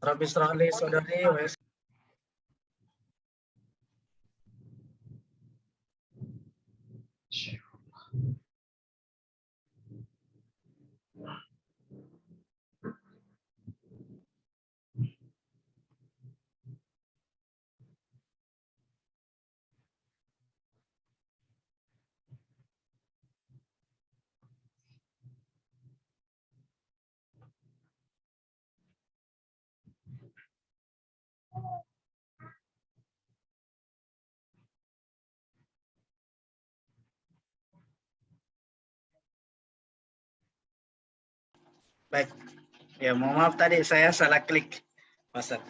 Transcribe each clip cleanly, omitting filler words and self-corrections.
Rabbi shrah li sadri wa yassir. Baik, ya mohon maaf tadi saya salah klik, Ustaz.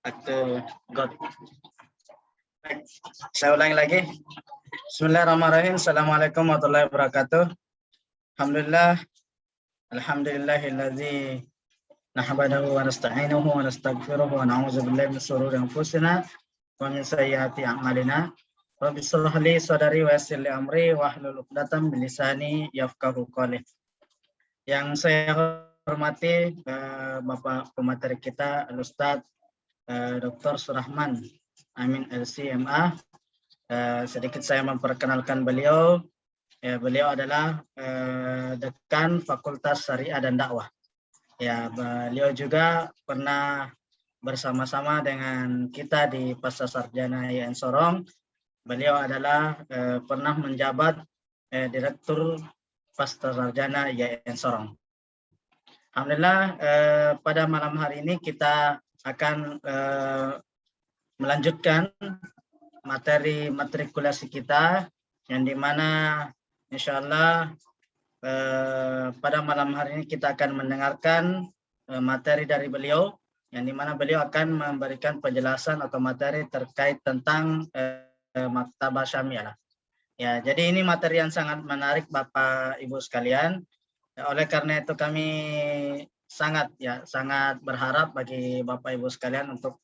Waktu God. Baik, saya ulangi lagi. Bismillahirrahmanirrahim. Assalamualaikum warahmatullahi wabarakatuh. Alhamdulillah, alhamdulillahilladzi nahmaduhu wa nasta'inuhu wa nastaghfiruhu wa na'udzu billahi min shururi anfusina wa min sayyiati a'malina. Rabbi shrah li sadri wa yassir li amri wahlul 'uqdatam min lisani yafqahu qawli. Yang saya hormati Bapak pemateri kita Al-Ustaz Dr. Surahman Amin LCMA. Sedikit saya memperkenalkan beliau. Beliau adalah Dekan Fakultas Syariah dan Dakwah. Ya, beliau juga pernah bersama-sama dengan kita di Pasca Sarjana IAIN Sorong. Beliau adalah pernah menjabat Direktur Pasca Sarjana IAIN Sorong. Alhamdulillah pada malam hari ini kita akan melanjutkan materi matrikulasi kita yang dimana insya Allah pada malam hari ini kita akan mendengarkan materi dari beliau yang dimana beliau akan memberikan penjelasan atau materi terkait tentang Maktabah Syamilah. Ya, jadi ini materi yang sangat menarik Bapak Ibu sekalian. Oleh karena itu kami sangat berharap bagi Bapak Ibu sekalian untuk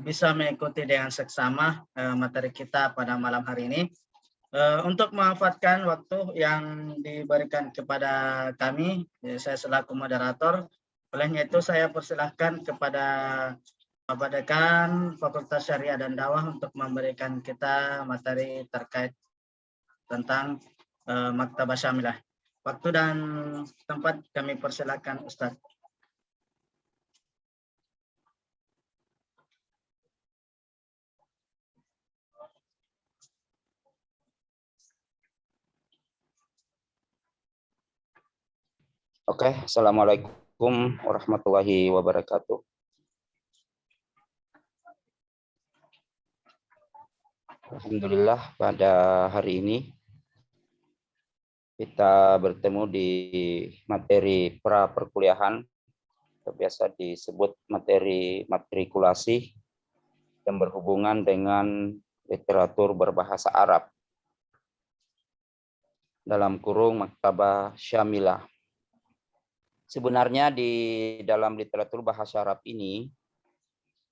bisa mengikuti dengan seksama materi kita pada malam hari ini. Untuk memanfaatkan waktu yang diberikan kepada kami, saya selaku moderator, olehnya itu saya persilahkan kepada Bapak Dekan Fakultas Syariah dan Dakwah untuk memberikan kita materi terkait tentang Maktabah Syamilah. Waktu dan tempat kami persilahkan Ustaz. Oke, Assalamualaikum warahmatullahi wabarakatuh. Alhamdulillah pada hari ini kita bertemu di materi pra perkuliahan, biasa disebut materi matrikulasi yang berhubungan dengan literatur berbahasa Arab. Dalam kurung Maktabah Syamilah. Sebenarnya di dalam literatur bahasa Arab ini,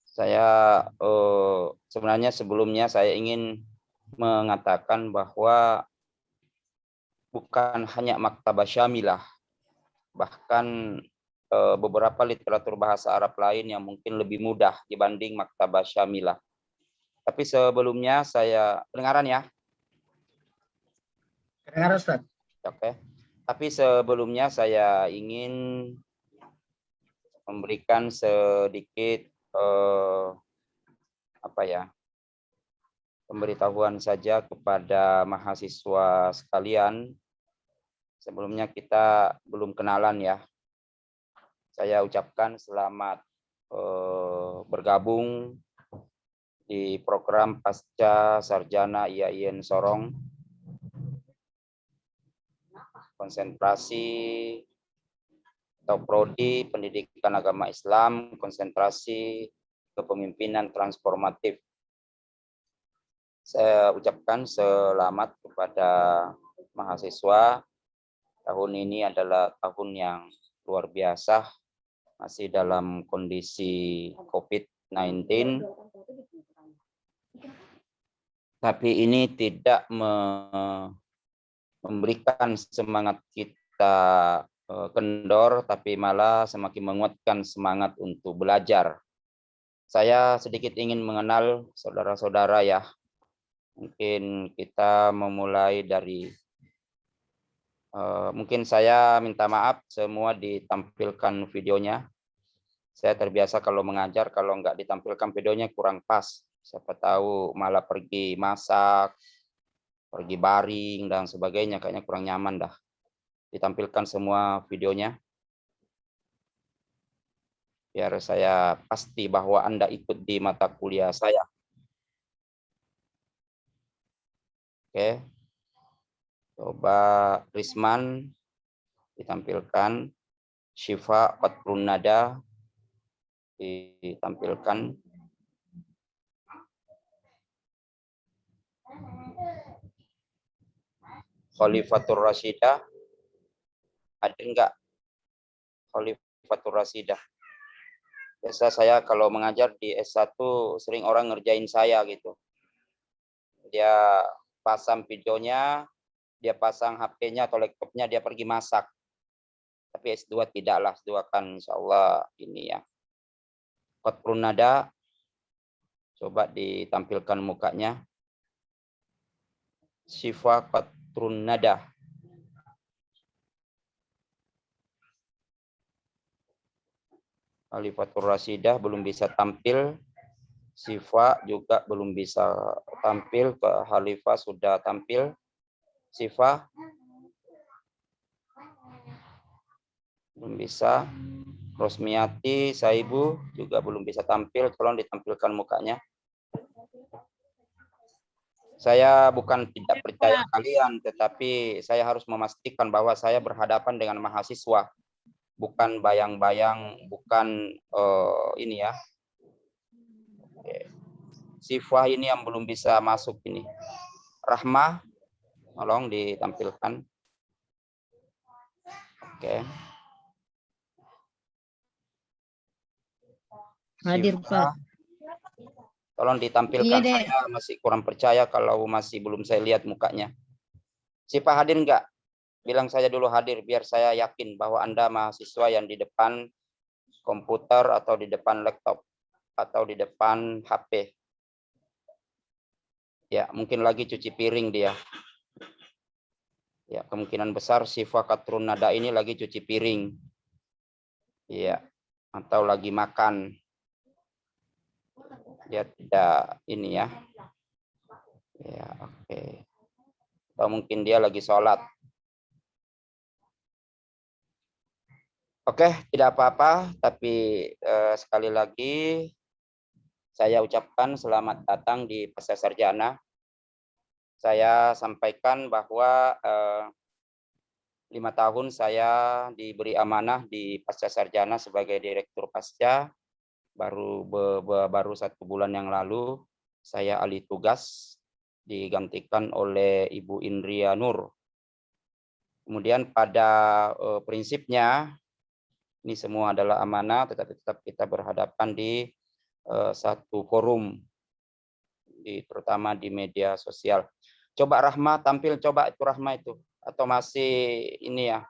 saya sebenarnya sebelumnya saya ingin mengatakan bahwa bukan hanya Maktabah Syamilah, bahkan beberapa literatur bahasa Arab lain yang mungkin lebih mudah dibanding Maktabah Syamilah. Tapi sebelumnya saya kedengaran ya? Kedengaran Ustaz? Oke. Tapi sebelumnya saya ingin memberikan sedikit pemberitahuan saja kepada mahasiswa sekalian. Sebelumnya kita belum kenalan ya. Saya ucapkan selamat bergabung di program Pasca Sarjana IAIN Sorong. Konsentrasi atau prodi Pendidikan Agama Islam, konsentrasi kepemimpinan transformatif. Saya ucapkan selamat kepada mahasiswa. Tahun ini adalah tahun yang luar biasa, masih dalam kondisi COVID-19. Tapi ini tidak memberikan semangat kita kendor, tapi malah semakin menguatkan semangat untuk belajar. Saya sedikit ingin mengenal saudara-saudara ya. Mungkin kita memulai dari, mungkin saya minta maaf semua ditampilkan videonya. Saya terbiasa kalau mengajar, kalau nggak ditampilkan videonya kurang pas. Siapa tahu malah pergi masak, pergi baring, dan sebagainya. Kayaknya kurang nyaman dah. Ditampilkan semua videonya. Biar saya pasti bahwa Anda ikut di mata kuliah saya. Oke. Coba Risman ditampilkan. Syifa Qatrun Nada ditampilkan. Khalifatur Rasyidah. Ada enggak Khalifatur Rasyidah? Biasa saya kalau mengajar di S1 sering orang ngerjain saya gitu. Dia pasang videonya, dia pasang HP-nya atau laptopnya, dia pergi masak. Tapi S2 tidaklah, S2 kan insya Allah ini ya. Qatrun Nada, coba ditampilkan mukanya. Syifa Qatrun Nada. Khalifatur Rasyidah belum bisa tampil. Syifa juga belum bisa tampil. Ke Khalifah sudah tampil. Syifa belum bisa. Rosmiati Saibu juga belum bisa tampil. Tolong ditampilkan mukanya. Saya bukan tidak percaya kalian, tetapi saya harus memastikan bahwa saya berhadapan dengan mahasiswa, bukan bayang-bayang, bukan ini ya. Syifa ini yang belum bisa masuk ini. Rahma, tolong ditampilkan. Oke. Hadir, Pak. Tolong ditampilkan. Iya, Dek. Saya masih kurang percaya kalau masih belum saya lihat mukanya. Syifa hadir enggak? Bilang saya dulu hadir biar saya yakin bahwa Anda mahasiswa yang di depan komputer atau di depan laptop atau di depan HP. Ya, mungkin lagi cuci piring dia. Ya, kemungkinan besar Syifa Qatrun Nada ini lagi cuci piring. Iya, atau lagi makan. Dia tidak ini ya. Ya, oke. Atau mungkin dia lagi sholat. Oke, tidak apa-apa, tapi sekali lagi saya ucapkan selamat datang di Pasca Sarjana. Saya sampaikan bahwa 5 tahun saya diberi amanah di Pasca Sarjana sebagai Direktur Pasca. Baru 1 bulan yang lalu saya alih tugas digantikan oleh Ibu Indria Nur. Kemudian pada prinsipnya ini semua adalah amanah, tetapi tetap kita berhadapan di satu forum, terutama di media sosial. Coba Rahma tampil, coba itu Rahma itu, atau masih ini ya.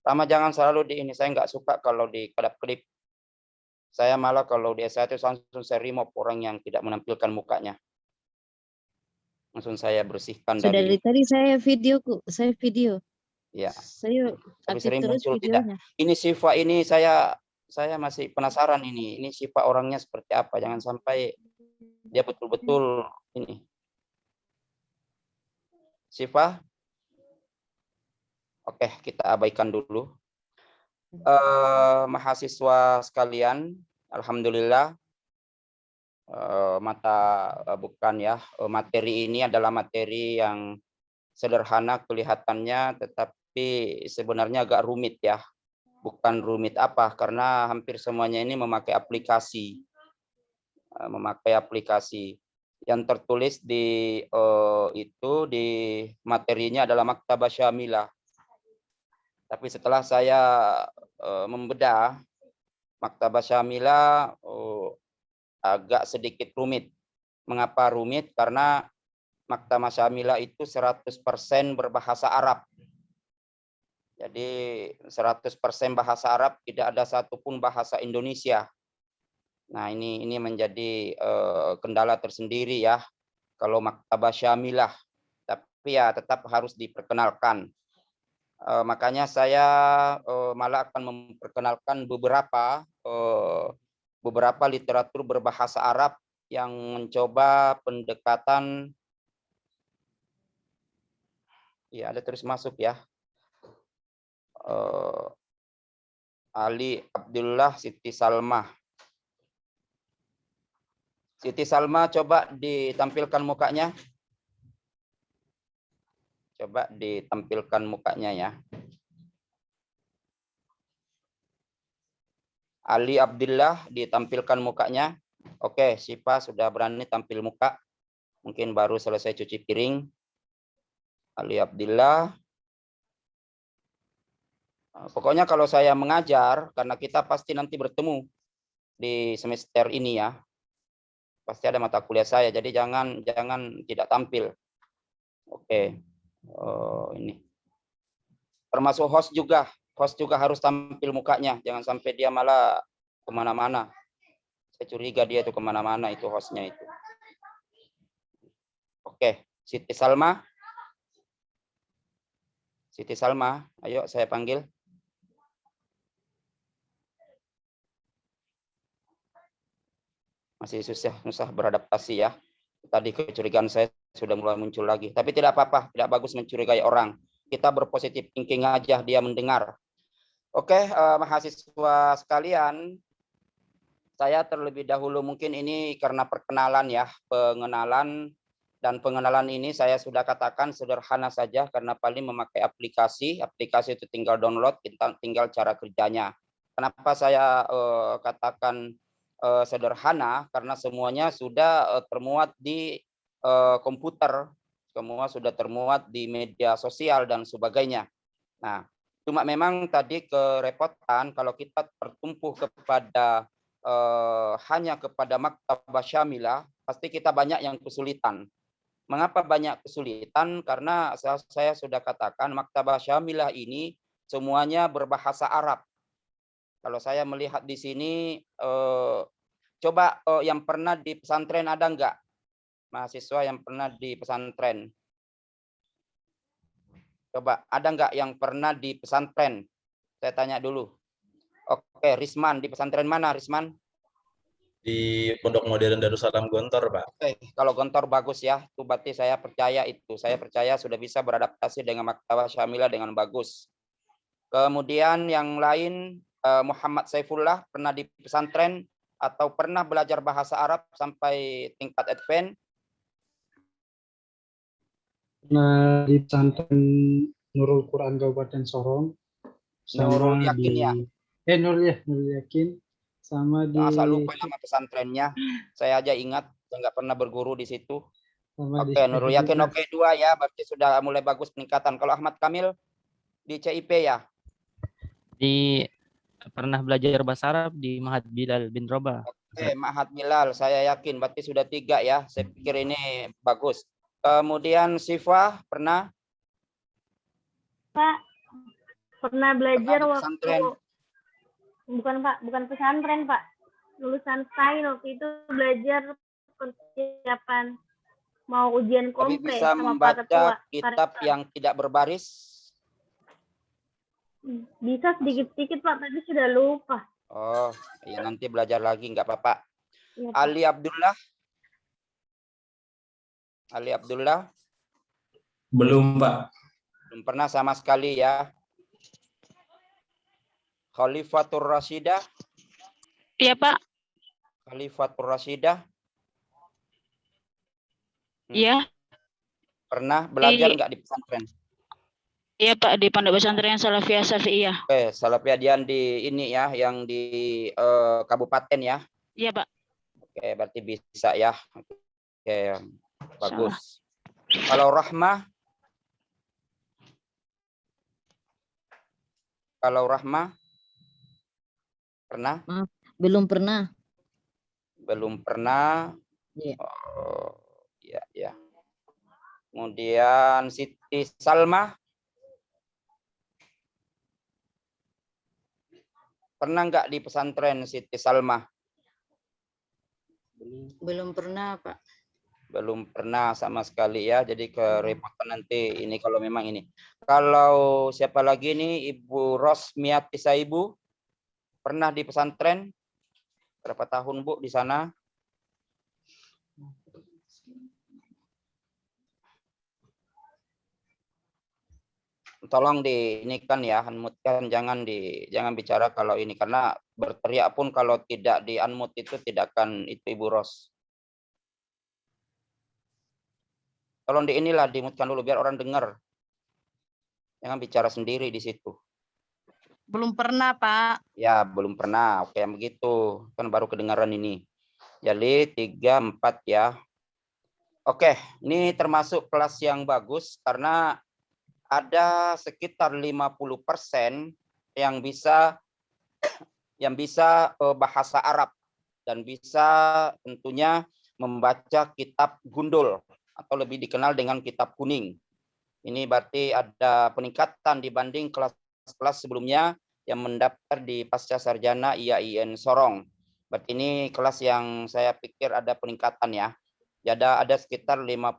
Rahma jangan selalu di ini, saya nggak suka kalau di kedap-kedip. Saya malah kalau di S1 langsung saya remove orang yang tidak menampilkan mukanya. Langsung saya bersihkan Sudah dari tadi saya video. ya. Saya Tapi aktif sering terus muncul tidak. videonya. Ini Syifa ini saya masih penasaran ini. Ini Syifa orangnya seperti apa? Jangan sampai dia betul-betul ini. Syifa? Oke, kita abaikan dulu. Mahasiswa sekalian, alhamdulillah materi ini adalah materi yang sederhana kelihatannya, tetapi sebenarnya agak rumit ya. Bukan rumit apa, karena hampir semuanya ini memakai aplikasi. Yang tertulis di di materinya adalah Maktabah Syamilah. Tapi setelah saya membedah, Maktabah Syamilah agak sedikit rumit. Mengapa rumit? Karena Maktabah Syamilah itu 100% berbahasa Arab. Jadi 100% bahasa Arab, tidak ada satupun bahasa Indonesia. Nah, ini menjadi kendala tersendiri ya kalau maktabah syamilah. Tapi ya tetap harus diperkenalkan. Makanya saya malah akan memperkenalkan beberapa literatur berbahasa Arab yang mencoba pendekatan, ya ada terus masuk ya, Ali Abdullah, Siti Salma. Siti Salma, coba ditampilkan mukanya. Coba ditampilkan mukanya ya. Ali Abdullah, ditampilkan mukanya. Oke, Syifa sudah berani tampil muka. Mungkin baru selesai cuci piring. Ali Abdullah. Pokoknya kalau saya mengajar, karena kita pasti nanti bertemu di semester ini ya. Pasti ada mata kuliah saya, jadi jangan tidak tampil. Oke. Ini. Termasuk host juga. Host juga harus tampil mukanya. Jangan sampai dia malah kemana-mana. Saya curiga dia itu kemana-mana itu hostnya itu. Oke, Siti Salma. Siti Salma, ayo saya panggil. Masih susah beradaptasi ya. Tadi kecurigaan saya sudah mulai muncul lagi. Tapi tidak apa-apa, tidak bagus mencurigai orang. Kita berpositif thinking aja, dia mendengar. Oke, mahasiswa sekalian, saya terlebih dahulu mungkin ini karena perkenalan ya, pengenalan, dan pengenalan ini saya sudah katakan sederhana saja karena paling memakai aplikasi itu tinggal download, tinggal cara kerjanya. Kenapa saya katakan sederhana? Karena semuanya sudah termuat di komputer, semua sudah termuat di media sosial dan sebagainya. Nah, cuma memang tadi kerepotan kalau kita tertumpu kepada hanya kepada maktabah syamilah, pasti kita banyak yang kesulitan. Mengapa banyak kesulitan? Karena saya sudah katakan maktabah syamilah ini semuanya berbahasa Arab. Kalau saya melihat di sini, coba yang pernah di pesantren ada enggak? Mahasiswa yang pernah di pesantren? Coba, ada enggak yang pernah di pesantren? Saya tanya dulu. Oke, Risman, di pesantren mana Risman? Di Pondok Modern Darussalam Gontor, Pak. Oke, kalau Gontor bagus ya. Itu berarti saya percaya itu. Saya percaya sudah bisa beradaptasi dengan maktabah syamilah dengan bagus. Kemudian yang lain, Muhammad Saifullah pernah di pesantren atau pernah belajar bahasa Arab sampai tingkat advance? Pernah di pesantren Nurul Quran Kabupaten Sorong. Nurul Yakin ya? Nurul Yakin. Sama di... Masa lupa nama pesantrennya? Saya aja ingat, saya nggak pernah berguru di situ. Oke, Nurul Yakin, oke, 2 ya, berarti sudah mulai bagus peningkatan. Kalau Ahmad Kamil di CIP ya? Pernah belajar bahasa Arab di Ma'had Bilal bin Rabah. Oke, Ma'had Bilal, saya yakin berarti sudah 3 ya. Saya pikir ini bagus. Kemudian Syifa pernah? Pak, pernah belajar Pernah waktu bukan pesantren Pak, lulusan SAIN waktu itu belajar persiapan mau ujian Tapi kompre bisa sama Pak membaca Ketua. kitab yang tidak berbaris? Bisa sedikit-sedikit Pak, tapi sudah lupa. Oh, ya nanti belajar lagi, nggak apa-apa. Ya, Ali Abdullah? Ali Abdullah? Belum, Pak. Belum pernah sama sekali ya. Khalifatur Rasyidah? Iya, Pak. Khalifatur Rasyidah? Iya. Pernah belajar nggak di pesantren? Iya, Pak, di Pondok Pesantren Salafiyah Syafi'iyah. Oke, Salafiyah Dian di ini ya, yang di kabupaten ya. Iya, Pak. Oke, berarti bisa ya. Oke, bagus. Kalau Rahmah? Kalau Rahmah? Pernah? Belum pernah. Belum pernah. Iya. Oh, ya. Kemudian Siti Salma? Pernah nggak di pesantren Siti Salma? Belum pernah, Pak. Belum pernah sama sekali ya. Jadi kerepotan nanti ini kalau memang ini. Kalau siapa lagi nih, Ibu Rosmiati Saibu, pernah di pesantren? Berapa tahun Bu di sana? Tolong di ini kan ya, unmute kan, jangan bicara kalau ini, karena berteriak pun kalau tidak di unmute itu tidak akan itu Ibu Ros. Tolong di inilah dimutkan dulu biar orang dengar. Jangan bicara sendiri di situ. Belum pernah, Pak. Ya, belum pernah. Oke, yang begitu. Kan baru kedengaran ini. Jadi 3, 4 ya. Oke, ini termasuk kelas yang bagus karena ada sekitar 50% yang bisa bahasa Arab dan bisa tentunya membaca kitab gundul atau lebih dikenal dengan kitab kuning. Ini berarti ada peningkatan dibanding kelas-kelas sebelumnya yang mendaftar di Pasca Sarjana IAIN Sorong. Berarti ini kelas yang saya pikir ada peningkatan ya. Jadi ada sekitar 50%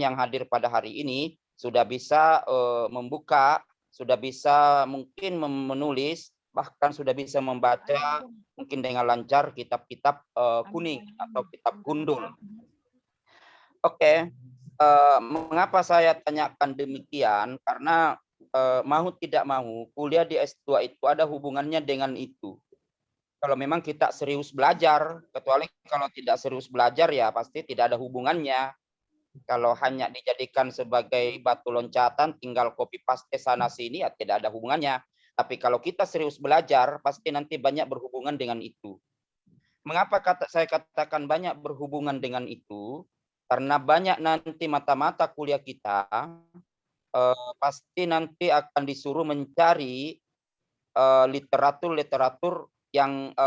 yang hadir pada hari ini sudah bisa membuka, sudah bisa mungkin menulis, bahkan sudah bisa membaca mungkin dengan lancar kitab-kitab kuning atau kitab gundul. Oke, mengapa saya tanyakan demikian? Karena mau tidak mau kuliah di S2 itu ada hubungannya dengan itu. Kalau memang kita serius belajar, kecuali kalau tidak serius belajar ya pasti tidak ada hubungannya. Kalau hanya dijadikan sebagai batu loncatan, tinggal copy paste sana sini, ya tidak ada hubungannya. Tapi kalau kita serius belajar, pasti nanti banyak berhubungan dengan itu. Mengapa saya katakan banyak berhubungan dengan itu? Karena banyak nanti mata-mata kuliah kita, pasti nanti akan disuruh mencari literatur-literatur yang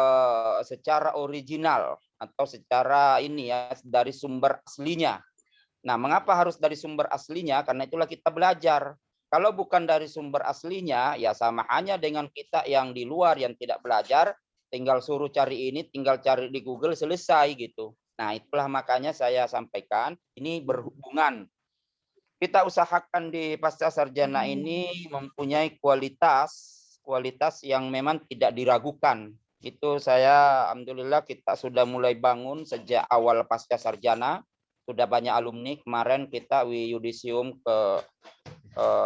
secara original atau secara ini ya dari sumber aslinya. Nah, mengapa harus dari sumber aslinya? Karena itulah kita belajar. Kalau bukan dari sumber aslinya, ya sama hanya dengan kita yang di luar yang tidak belajar, tinggal suruh cari ini, tinggal cari di Google, selesai gitu. Nah, itulah makanya saya sampaikan, ini berhubungan. Kita usahakan di Pasca Sarjana ini mempunyai kualitas yang memang tidak diragukan. Itu saya, alhamdulillah kita sudah mulai bangun sejak awal Pasca Sarjana. Sudah banyak alumni, kemarin kita yudisium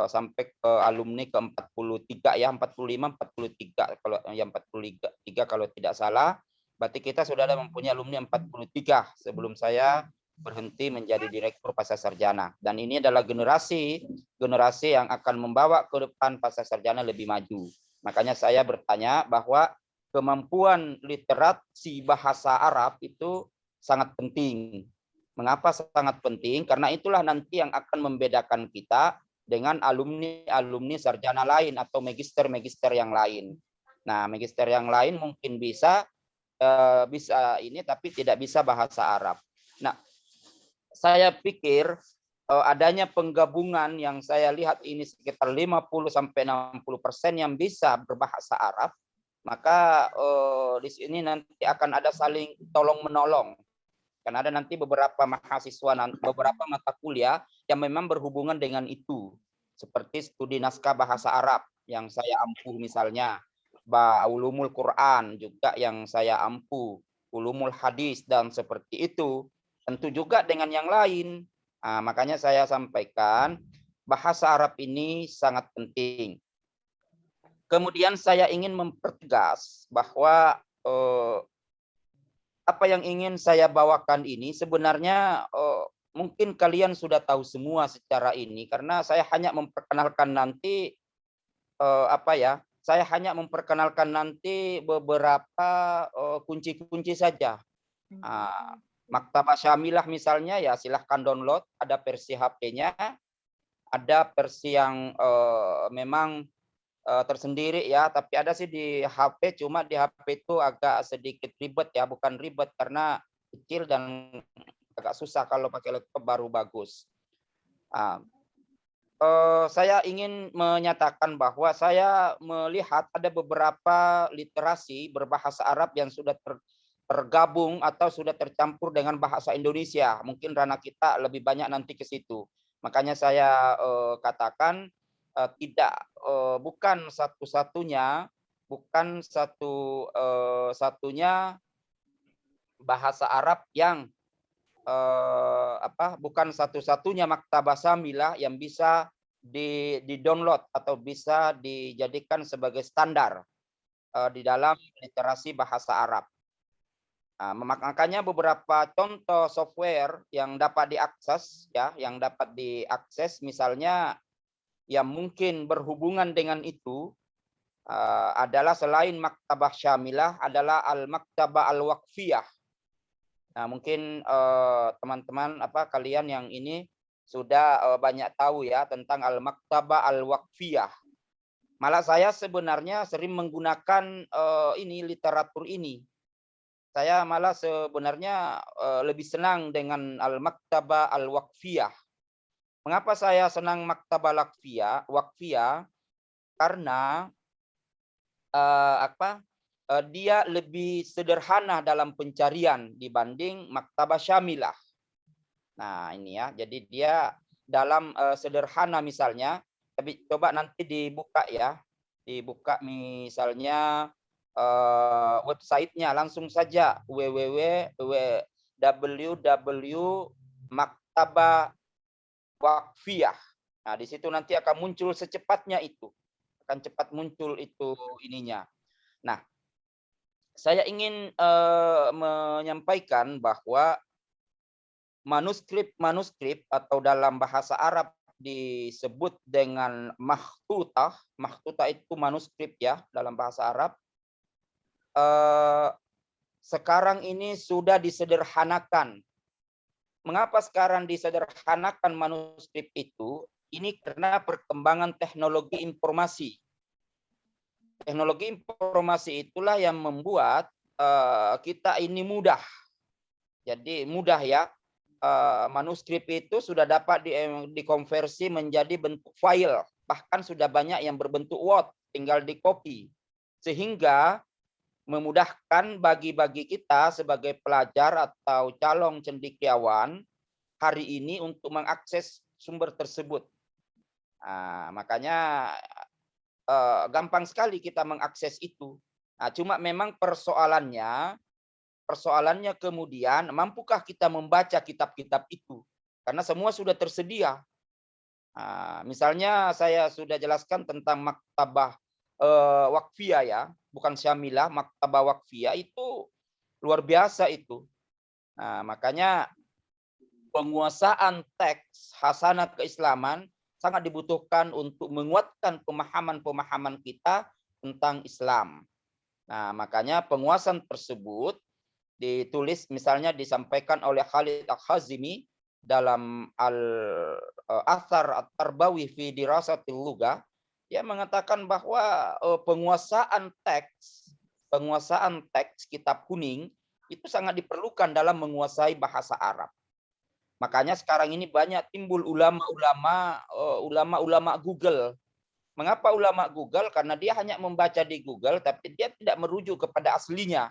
sampai ke alumni ke 43 ya, 45 43 kalau yang 43 kalau tidak salah. Berarti kita sudah ada mempunyai alumni 43 sebelum saya berhenti menjadi direktur Pasca Sarjana. Dan ini adalah generasi yang akan membawa ke depan Pasca Sarjana lebih maju. Makanya saya bertanya bahwa kemampuan literasi bahasa Arab itu sangat penting. Mengapa sangat penting? Karena itulah nanti yang akan membedakan kita dengan alumni sarjana lain atau magister yang lain. Nah, magister yang lain mungkin bisa ini tapi tidak bisa bahasa Arab. Nah, saya pikir adanya penggabungan yang saya lihat ini sekitar 50-60% yang bisa berbahasa Arab, maka di sini nanti akan ada saling tolong-menolong. Karena ada nanti beberapa mahasiswa, beberapa mata kuliah yang memang berhubungan dengan itu. Seperti studi naskah bahasa Arab yang saya ampuh misalnya. Ulumul Quran juga yang saya ampuh. Ulumul hadis dan seperti itu. Tentu juga dengan yang lain. Nah, makanya saya sampaikan bahasa Arab ini sangat penting. Kemudian saya ingin mempertegas bahwa apa yang ingin saya bawakan ini sebenarnya mungkin kalian sudah tahu semua secara ini karena saya hanya memperkenalkan nanti saya hanya memperkenalkan nanti beberapa kunci-kunci saja. Maktabah Syamilah misalnya ya silahkan download, ada versi HP-nya, ada versi yang memang tersendiri ya, tapi ada sih di HP, cuma di HP itu agak sedikit ribet ya, bukan ribet karena kecil dan agak susah, kalau pakai laptop baru bagus. saya ingin menyatakan bahwa saya melihat ada beberapa literasi berbahasa Arab yang sudah tergabung atau sudah tercampur dengan bahasa Indonesia. Mungkin ranah kita lebih banyak nanti ke situ. Makanya saya katakan bukan satu-satunya bahasa Arab yang bukan satu-satunya maktabah syamilah yang bisa di-download atau bisa dijadikan sebagai standar di dalam literasi bahasa Arab. Makanya beberapa contoh software yang dapat diakses misalnya yang mungkin berhubungan dengan itu adalah selain maktabah syamilah adalah al-maktabah al-waqfiyah. Nah, mungkin teman-teman kalian yang ini sudah banyak tahu ya tentang al-maktabah al-waqfiyah. Malah saya sebenarnya sering menggunakan literatur ini. Saya malah sebenarnya lebih senang dengan al-maktabah al-waqfiyah. Mengapa saya senang maktabah waqfiyah? Karena dia lebih sederhana dalam pencarian dibanding maktabah syamilah. Nah, ini ya. Jadi dia dalam sederhana misalnya, tapi coba nanti dibuka ya. Dibuka misalnya websitenya langsung saja www.maktabah-waqfiyah. Nah, di situ nanti akan muncul secepatnya itu. Akan cepat muncul itu ininya. Nah, saya ingin menyampaikan bahwa manuskrip atau dalam bahasa Arab disebut dengan makhtutah. Makhtutah itu manuskrip ya dalam bahasa Arab. Sekarang ini sudah disederhanakan. Mengapa sekarang disederhanakan manuskrip itu? Ini karena perkembangan teknologi informasi. Teknologi informasi itulah yang membuat kita ini mudah. Jadi mudah ya. Manuskrip itu sudah dapat dikonversi menjadi bentuk file. Bahkan sudah banyak yang berbentuk Word, tinggal di-copy. Sehingga memudahkan bagi kita sebagai pelajar atau calon cendekiawan hari ini untuk mengakses sumber tersebut. Makanya gampang sekali kita mengakses itu. Nah, cuma memang persoalannya kemudian mampukah kita membaca kitab-kitab itu? Karena semua sudah tersedia. Misalnya saya sudah jelaskan tentang maktabah waqfiyah ya, bukan syamilah, maktabah waqfiyah itu luar biasa itu. Nah, makanya penguasaan teks hasanah keislaman sangat dibutuhkan untuk menguatkan pemahaman-pemahaman kita tentang Islam. Nah, makanya penguasaan tersebut ditulis misalnya disampaikan oleh Khalid Al-Khazimi dalam Al-Athar At-Tarbawi fi Dirasatil Lughah. Dia mengatakan bahwa penguasaan teks kitab kuning itu sangat diperlukan dalam menguasai bahasa Arab. Makanya sekarang ini banyak timbul ulama-ulama Google. Mengapa ulama Google? Karena dia hanya membaca di Google, tapi dia tidak merujuk kepada aslinya.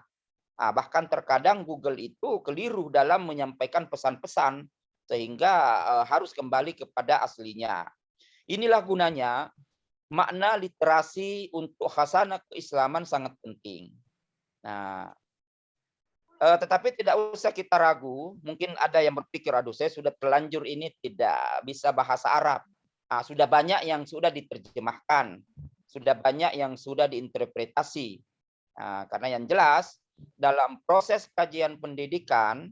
Bahkan terkadang Google itu keliru dalam menyampaikan pesan-pesan, sehingga harus kembali kepada aslinya. Inilah gunanya makna literasi untuk hasanah keislaman sangat penting. Nah, tetapi tidak usah kita ragu. Mungkin ada yang berpikir, aduh saya sudah terlanjur ini tidak bisa bahasa Arab. Sudah banyak yang sudah diterjemahkan. Sudah banyak yang sudah diinterpretasi. Karena yang jelas, dalam proses kajian pendidikan,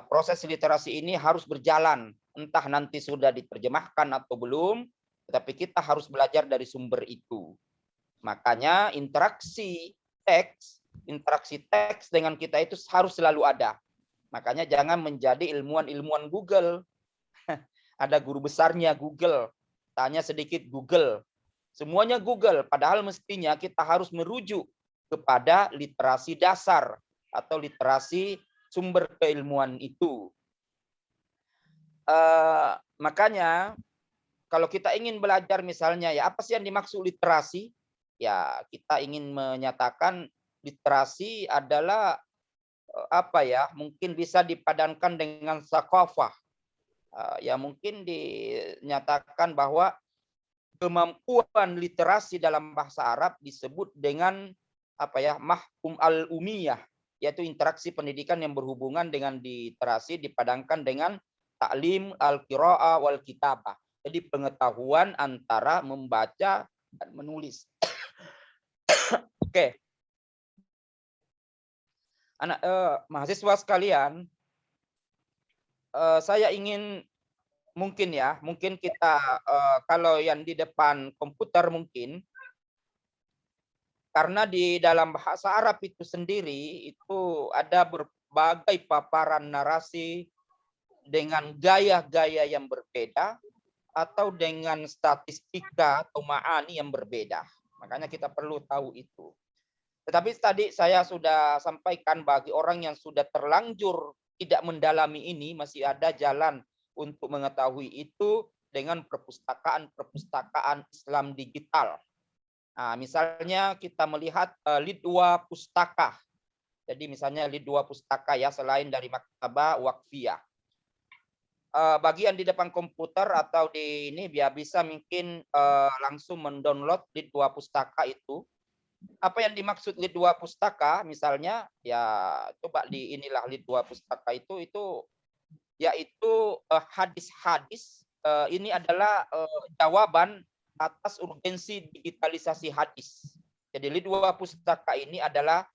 proses literasi ini harus berjalan. Entah nanti sudah diterjemahkan atau belum, tetapi kita harus belajar dari sumber itu. Makanya interaksi teks dengan kita itu harus selalu ada. Makanya jangan menjadi ilmuwan Google. Ada guru besarnya Google, tanya sedikit Google. Semuanya Google, padahal mestinya kita harus merujuk kepada literasi dasar atau literasi sumber keilmuan itu. Makanya kalau kita ingin belajar misalnya ya apa sih yang dimaksud literasi? Ya, kita ingin menyatakan literasi adalah apa ya? Mungkin bisa dipadankan dengan sakofah. Ya mungkin dinyatakan bahwa kemampuan literasi dalam bahasa Arab disebut dengan apa ya? Mahkum al-umiyah, yaitu interaksi pendidikan yang berhubungan dengan literasi dipadankan dengan taklim al-qiraah wal kitabah. Jadi pengetahuan antara membaca dan menulis. Oke. Anak mahasiswa sekalian, saya ingin mungkin kita kalau yang di depan komputer mungkin, karena di dalam bahasa Arab itu sendiri itu ada berbagai paparan narasi dengan gaya-gaya yang berbeda atau dengan statistika atau ma'ani yang berbeda. Makanya kita perlu tahu itu. Tetapi tadi saya sudah sampaikan bagi orang yang sudah terlanjur tidak mendalami ini, masih ada jalan untuk mengetahui itu dengan perpustakaan Islam digital. Nah, misalnya kita melihat Lidwa Pustaka. Jadi misalnya Lidwa Pustaka ya, selain dari Maktabah Waqfiyah. Bagian di depan komputer atau di ini biar bisa mungkin langsung mendownload Lidwa Pustaka itu. Apa yang dimaksud Lidwa Pustaka misalnya ya coba di inilah Lidwa Pustaka itu yaitu hadis-hadis ini adalah jawaban atas urgensi digitalisasi hadis. Jadi Lidwa Pustaka ini adalah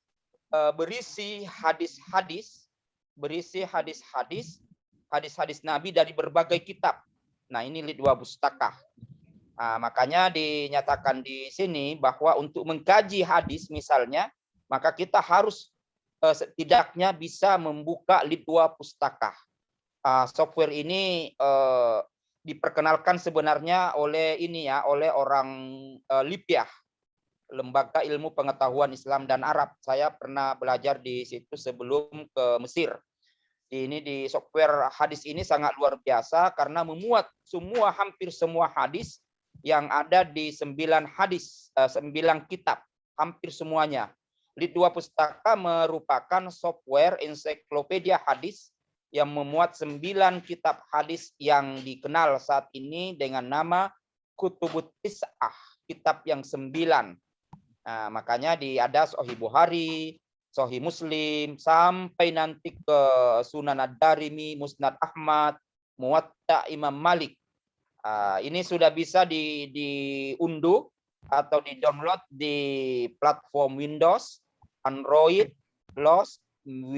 berisi hadis-hadis Nabi dari berbagai kitab. Nah, ini Lidwa Pustaka. Nah, makanya dinyatakan di sini bahwa untuk mengkaji hadis misalnya, maka kita harus setidaknya bisa membuka Lidwa Pustaka. Software ini diperkenalkan sebenarnya oleh orang Libya, Lembaga Ilmu Pengetahuan Islam dan Arab. Saya pernah belajar di situ sebelum ke Mesir. Ini di software hadis ini sangat luar biasa karena memuat hampir semua hadis yang ada di 9 kitab, hampir semuanya. Lidwa Pustaka merupakan software ensiklopedia hadis yang memuat 9 kitab hadis yang dikenal saat ini dengan nama Kutubut Tis'ah, kitab yang 9. Nah, makanya ada Sahih Bukhari, Sahih Muslim, sampai nanti ke Sunan Ad-Darimi, Musnad Ahmad, Muwatta Imam Malik. Ini sudah bisa diunduh atau di-download di platform Windows, Android,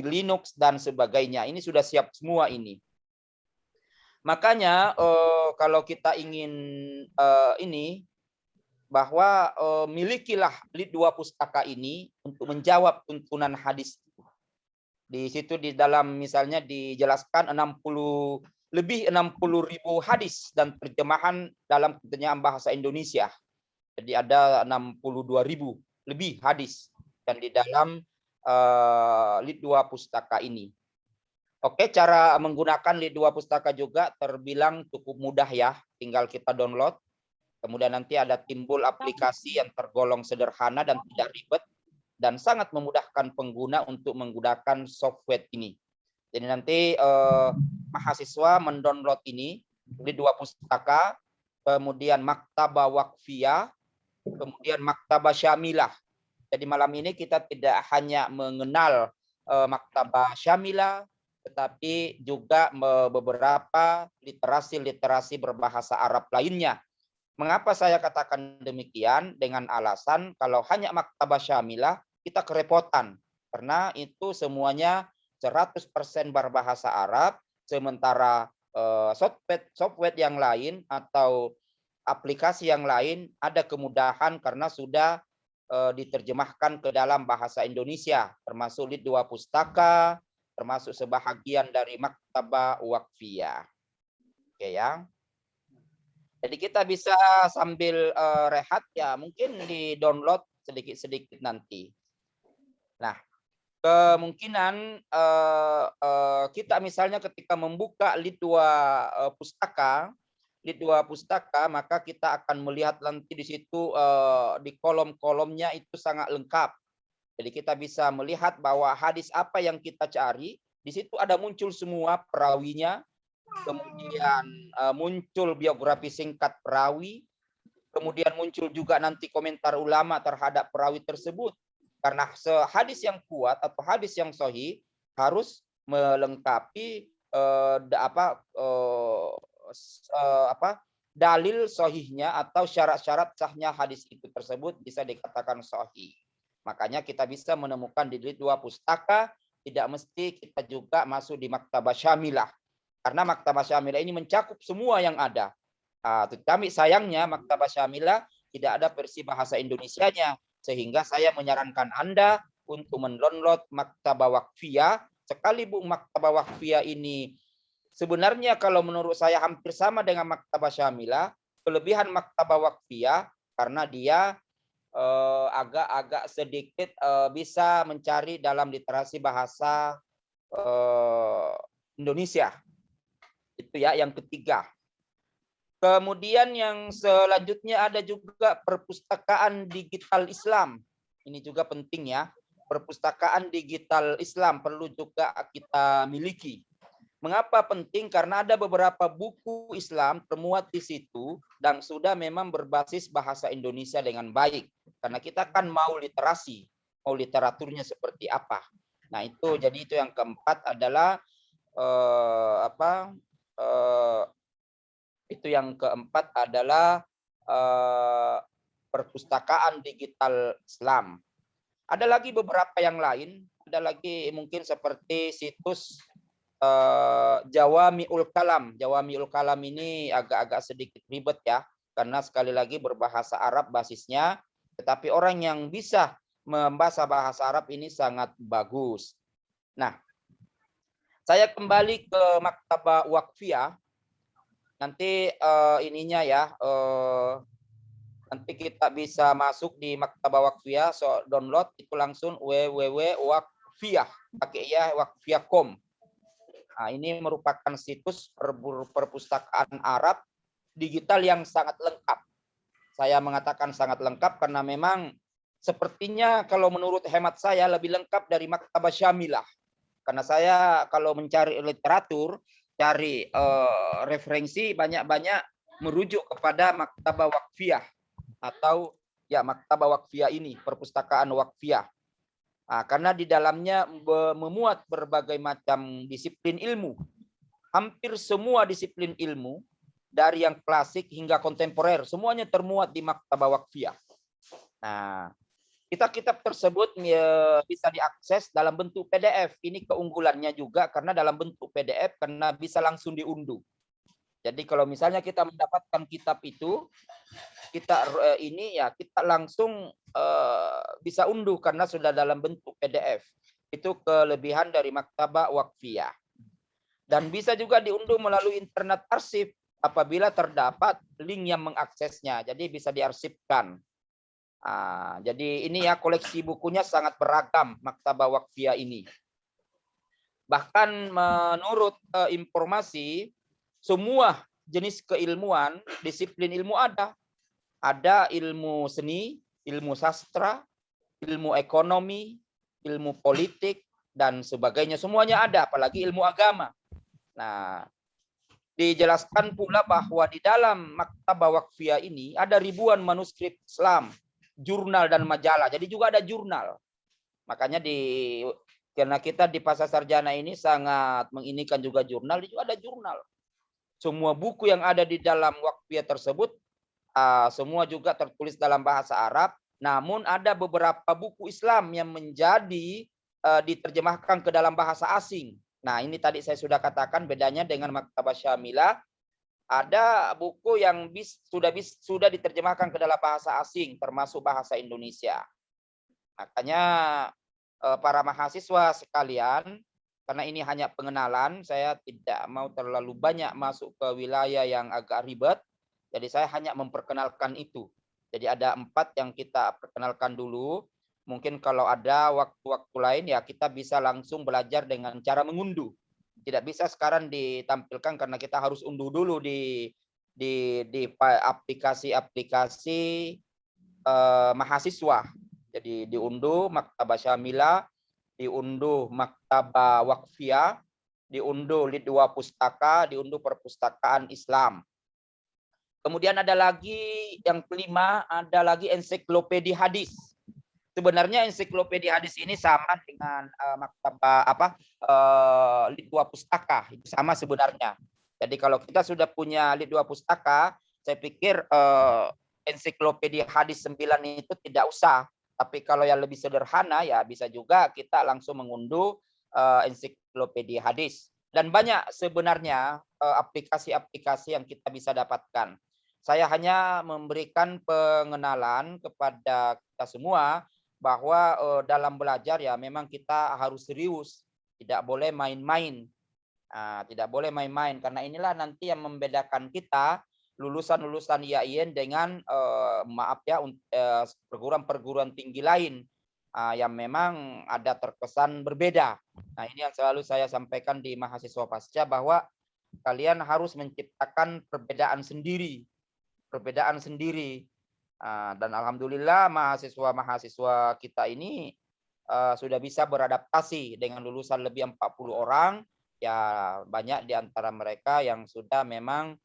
Linux, dan sebagainya. Ini sudah siap semua ini. Makanya kalau kita ingin bahwa milikilah Lidwa Pustaka ini untuk menjawab tuntunan hadis. Di situ di dalam misalnya dijelaskan lebih 60.000 hadis dan terjemahan dalam terjemahan bahasa Indonesia. Jadi ada 62.000 lebih hadis dan di dalam Lidwa Pustaka ini. Oke, cara menggunakan Lidwa Pustaka juga terbilang cukup mudah ya. Tinggal kita download. Kemudian nanti ada timbul aplikasi yang tergolong sederhana dan tidak ribet dan sangat memudahkan pengguna untuk menggunakan software ini. Jadi nanti mahasiswa mendownload ini Lidwa Pustaka, kemudian Maktabah Waqfiyah, kemudian Maktabah Syamilah. Jadi malam ini kita tidak hanya mengenal Maktabah Syamilah, tetapi juga beberapa literasi berbahasa Arab lainnya. Mengapa saya katakan demikian? Dengan alasan kalau hanya Maktabah Syamilah kita kerepotan karena itu semuanya 100% berbahasa Arab, sementara software yang lain atau aplikasi yang lain ada kemudahan karena sudah diterjemahkan ke dalam bahasa Indonesia, termasuk Lidwa Pustaka, termasuk sebahagian dari Maktabah Waqfiyah. Oke ya. Jadi kita bisa sambil rehat ya, mungkin di-download sedikit-sedikit nanti. Nah, kemungkinan kita misalnya ketika membuka Lidwa Pustaka, Lead 2 pustaka, maka kita akan melihat nanti di situ di kolom-kolomnya itu sangat lengkap. Jadi kita bisa melihat bahwa hadis apa yang kita cari, di situ ada muncul semua perawinya, kemudian muncul biografi singkat perawi, kemudian muncul juga nanti komentar ulama terhadap perawi tersebut. Karena hadis yang kuat atau hadis yang sahih harus melengkapi dalil sahihnya atau syarat-syarat sahnya hadis itu tersebut bisa dikatakan sahih. Makanya kita bisa menemukan di Lead 2 pustaka, tidak mesti kita juga masuk di Maktabah Syamilah. Karena Maktabah Syamilah ini mencakup semua yang ada. Tetapi sayangnya Maktabah Syamilah tidak ada versi bahasa Indonesianya, sehingga saya menyarankan Anda untuk mendownload Maktabah Waqfiyah. Sekalipun Maktabah Waqfiyah ini sebenarnya kalau menurut saya hampir sama dengan Maktabah Syamilah, kelebihan Maktabah Waqfiyah karena dia agak-agak sedikit bisa mencari dalam literasi bahasa Indonesia. Itu ya yang ketiga. Kemudian yang selanjutnya ada juga perpustakaan digital Islam. Ini juga penting ya. Perpustakaan digital Islam perlu juga kita miliki. Mengapa penting? Karena ada beberapa buku Islam termuat di situ dan sudah memang berbasis bahasa Indonesia dengan baik. Karena kita kan mau literasi, mau literaturnya seperti apa. Nah itu, jadi itu yang keempat adalah itu yang keempat adalah perpustakaan digital Islam. Ada lagi beberapa yang lain, ada lagi mungkin seperti situs Jawami'ul Kalam. Jawami'ul Kalam ini agak-agak sedikit ribet ya, karena sekali lagi berbahasa Arab basisnya, tetapi orang yang bisa membaca bahasa Arab ini sangat bagus. Nah, saya kembali ke Maktabah Waqfiyah. Nanti ininya ya, nanti kita bisa masuk di Maktabah Waqfiyah, so download itu langsung www.waqfiyah, pakai ya waqfiyah.com. Nah, ini merupakan situs perpustakaan Arab digital yang sangat lengkap. Saya mengatakan sangat lengkap karena memang sepertinya kalau menurut hemat saya lebih lengkap dari Maktabah Syamilah. Karena saya kalau mencari literatur, cari referensi banyak-banyak merujuk kepada Maktabah Waqfiyah atau ya Maktabah Waqfiyah ini, perpustakaan Waqfiyah. Nah, karena di dalamnya memuat berbagai macam disiplin ilmu. Hampir semua disiplin ilmu dari yang klasik hingga kontemporer semuanya termuat di Maktabah Waqfiyah. Nah, kitab-kitab tersebut bisa diakses dalam bentuk PDF. Ini keunggulannya juga karena dalam bentuk PDF karena bisa langsung diunduh. Jadi kalau misalnya kita mendapatkan kitab itu, kita langsung bisa unduh karena sudah dalam bentuk PDF. Itu kelebihan dari Maktabah Waqfiyah. Dan bisa juga diunduh melalui internet arsip apabila terdapat link yang mengaksesnya. Jadi bisa diarsipkan. Jadi ini ya koleksi bukunya sangat beragam Maktabah Waqfiyah ini. Bahkan menurut informasi semua jenis keilmuan, disiplin ilmu ada. Ada ilmu seni, ilmu sastra, ilmu ekonomi, ilmu politik dan sebagainya. Semuanya ada, apalagi ilmu agama. Nah, dijelaskan pula bahwa di dalam Maktabah Waqfiyah ini ada ribuan manuskrip Islam, jurnal dan majalah. Jadi juga ada jurnal. Makanya karena kita di Pasar Sarjana ini sangat menginikan juga jurnal, juga ada jurnal. Semua buku yang ada di dalam Waqfiyah tersebut semua juga tertulis dalam bahasa Arab. Namun ada beberapa buku Islam yang menjadi diterjemahkan ke dalam bahasa asing. Nah, ini tadi saya sudah katakan bedanya dengan Maktabah Syamilah. Ada buku yang sudah diterjemahkan ke dalam bahasa asing, termasuk bahasa Indonesia. Makanya para mahasiswa sekalian, karena ini hanya pengenalan, saya tidak mau terlalu banyak masuk ke wilayah yang agak ribet. Jadi saya hanya memperkenalkan itu. Jadi ada 4 yang kita perkenalkan dulu. Mungkin kalau ada waktu-waktu lain ya kita bisa langsung belajar dengan cara mengunduh. Tidak bisa sekarang ditampilkan karena kita harus unduh dulu di aplikasi-aplikasi mahasiswa. Jadi diunduh Maktabah Syamila, diunduh Maktabah Waqfiyah, diunduh Lidwa Pustaka, diunduh Perpustakaan Islam. Kemudian ada lagi yang kelima, ada lagi ensiklopedia hadis. Sebenarnya ensiklopedia hadis ini sama dengan Maktabah Lidwa Pustaka, itu sama sebenarnya. Jadi kalau kita sudah punya Lidwa Pustaka, saya pikir ensiklopedia hadis 9 itu tidak usah. Tapi kalau yang lebih sederhana ya bisa juga kita langsung mengunduh ensiklopedia hadis. Dan banyak sebenarnya aplikasi-aplikasi yang kita bisa dapatkan. Saya hanya memberikan pengenalan kepada kita semua bahwa dalam belajar ya memang kita harus serius, tidak boleh main-main. Tidak boleh main-main karena inilah nanti yang membedakan kita lulusan-lulusan IAIN dengan perguruan-perguruan tinggi lain yang memang ada terkesan berbeda. Nah, ini yang selalu saya sampaikan di mahasiswa pasca bahwa kalian harus menciptakan perbedaan sendiri. Dan alhamdulillah mahasiswa-mahasiswa kita ini sudah bisa beradaptasi dengan lulusan lebih 40 orang. Ya, banyak di antara mereka yang sudah memang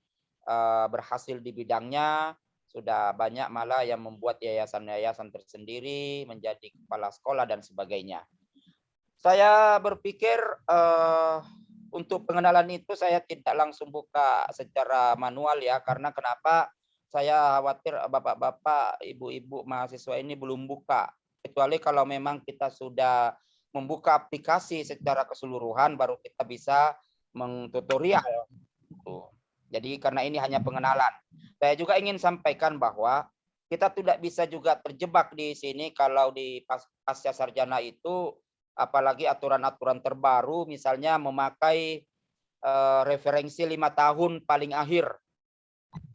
berhasil di bidangnya, sudah banyak malah yang membuat yayasan-yayasan tersendiri, menjadi kepala sekolah dan sebagainya. Saya berpikir untuk pengenalan itu saya tidak langsung buka secara manual ya, karena kenapa? Saya khawatir bapak-bapak, ibu-ibu mahasiswa ini belum buka. Kecuali kalau memang kita sudah membuka aplikasi secara keseluruhan, baru kita bisa mengtutorial. Jadi karena ini hanya pengenalan. Saya juga ingin sampaikan bahwa kita tidak bisa juga terjebak di sini kalau di pasca sarjana itu, apalagi aturan-aturan terbaru, misalnya memakai referensi 5 tahun paling akhir.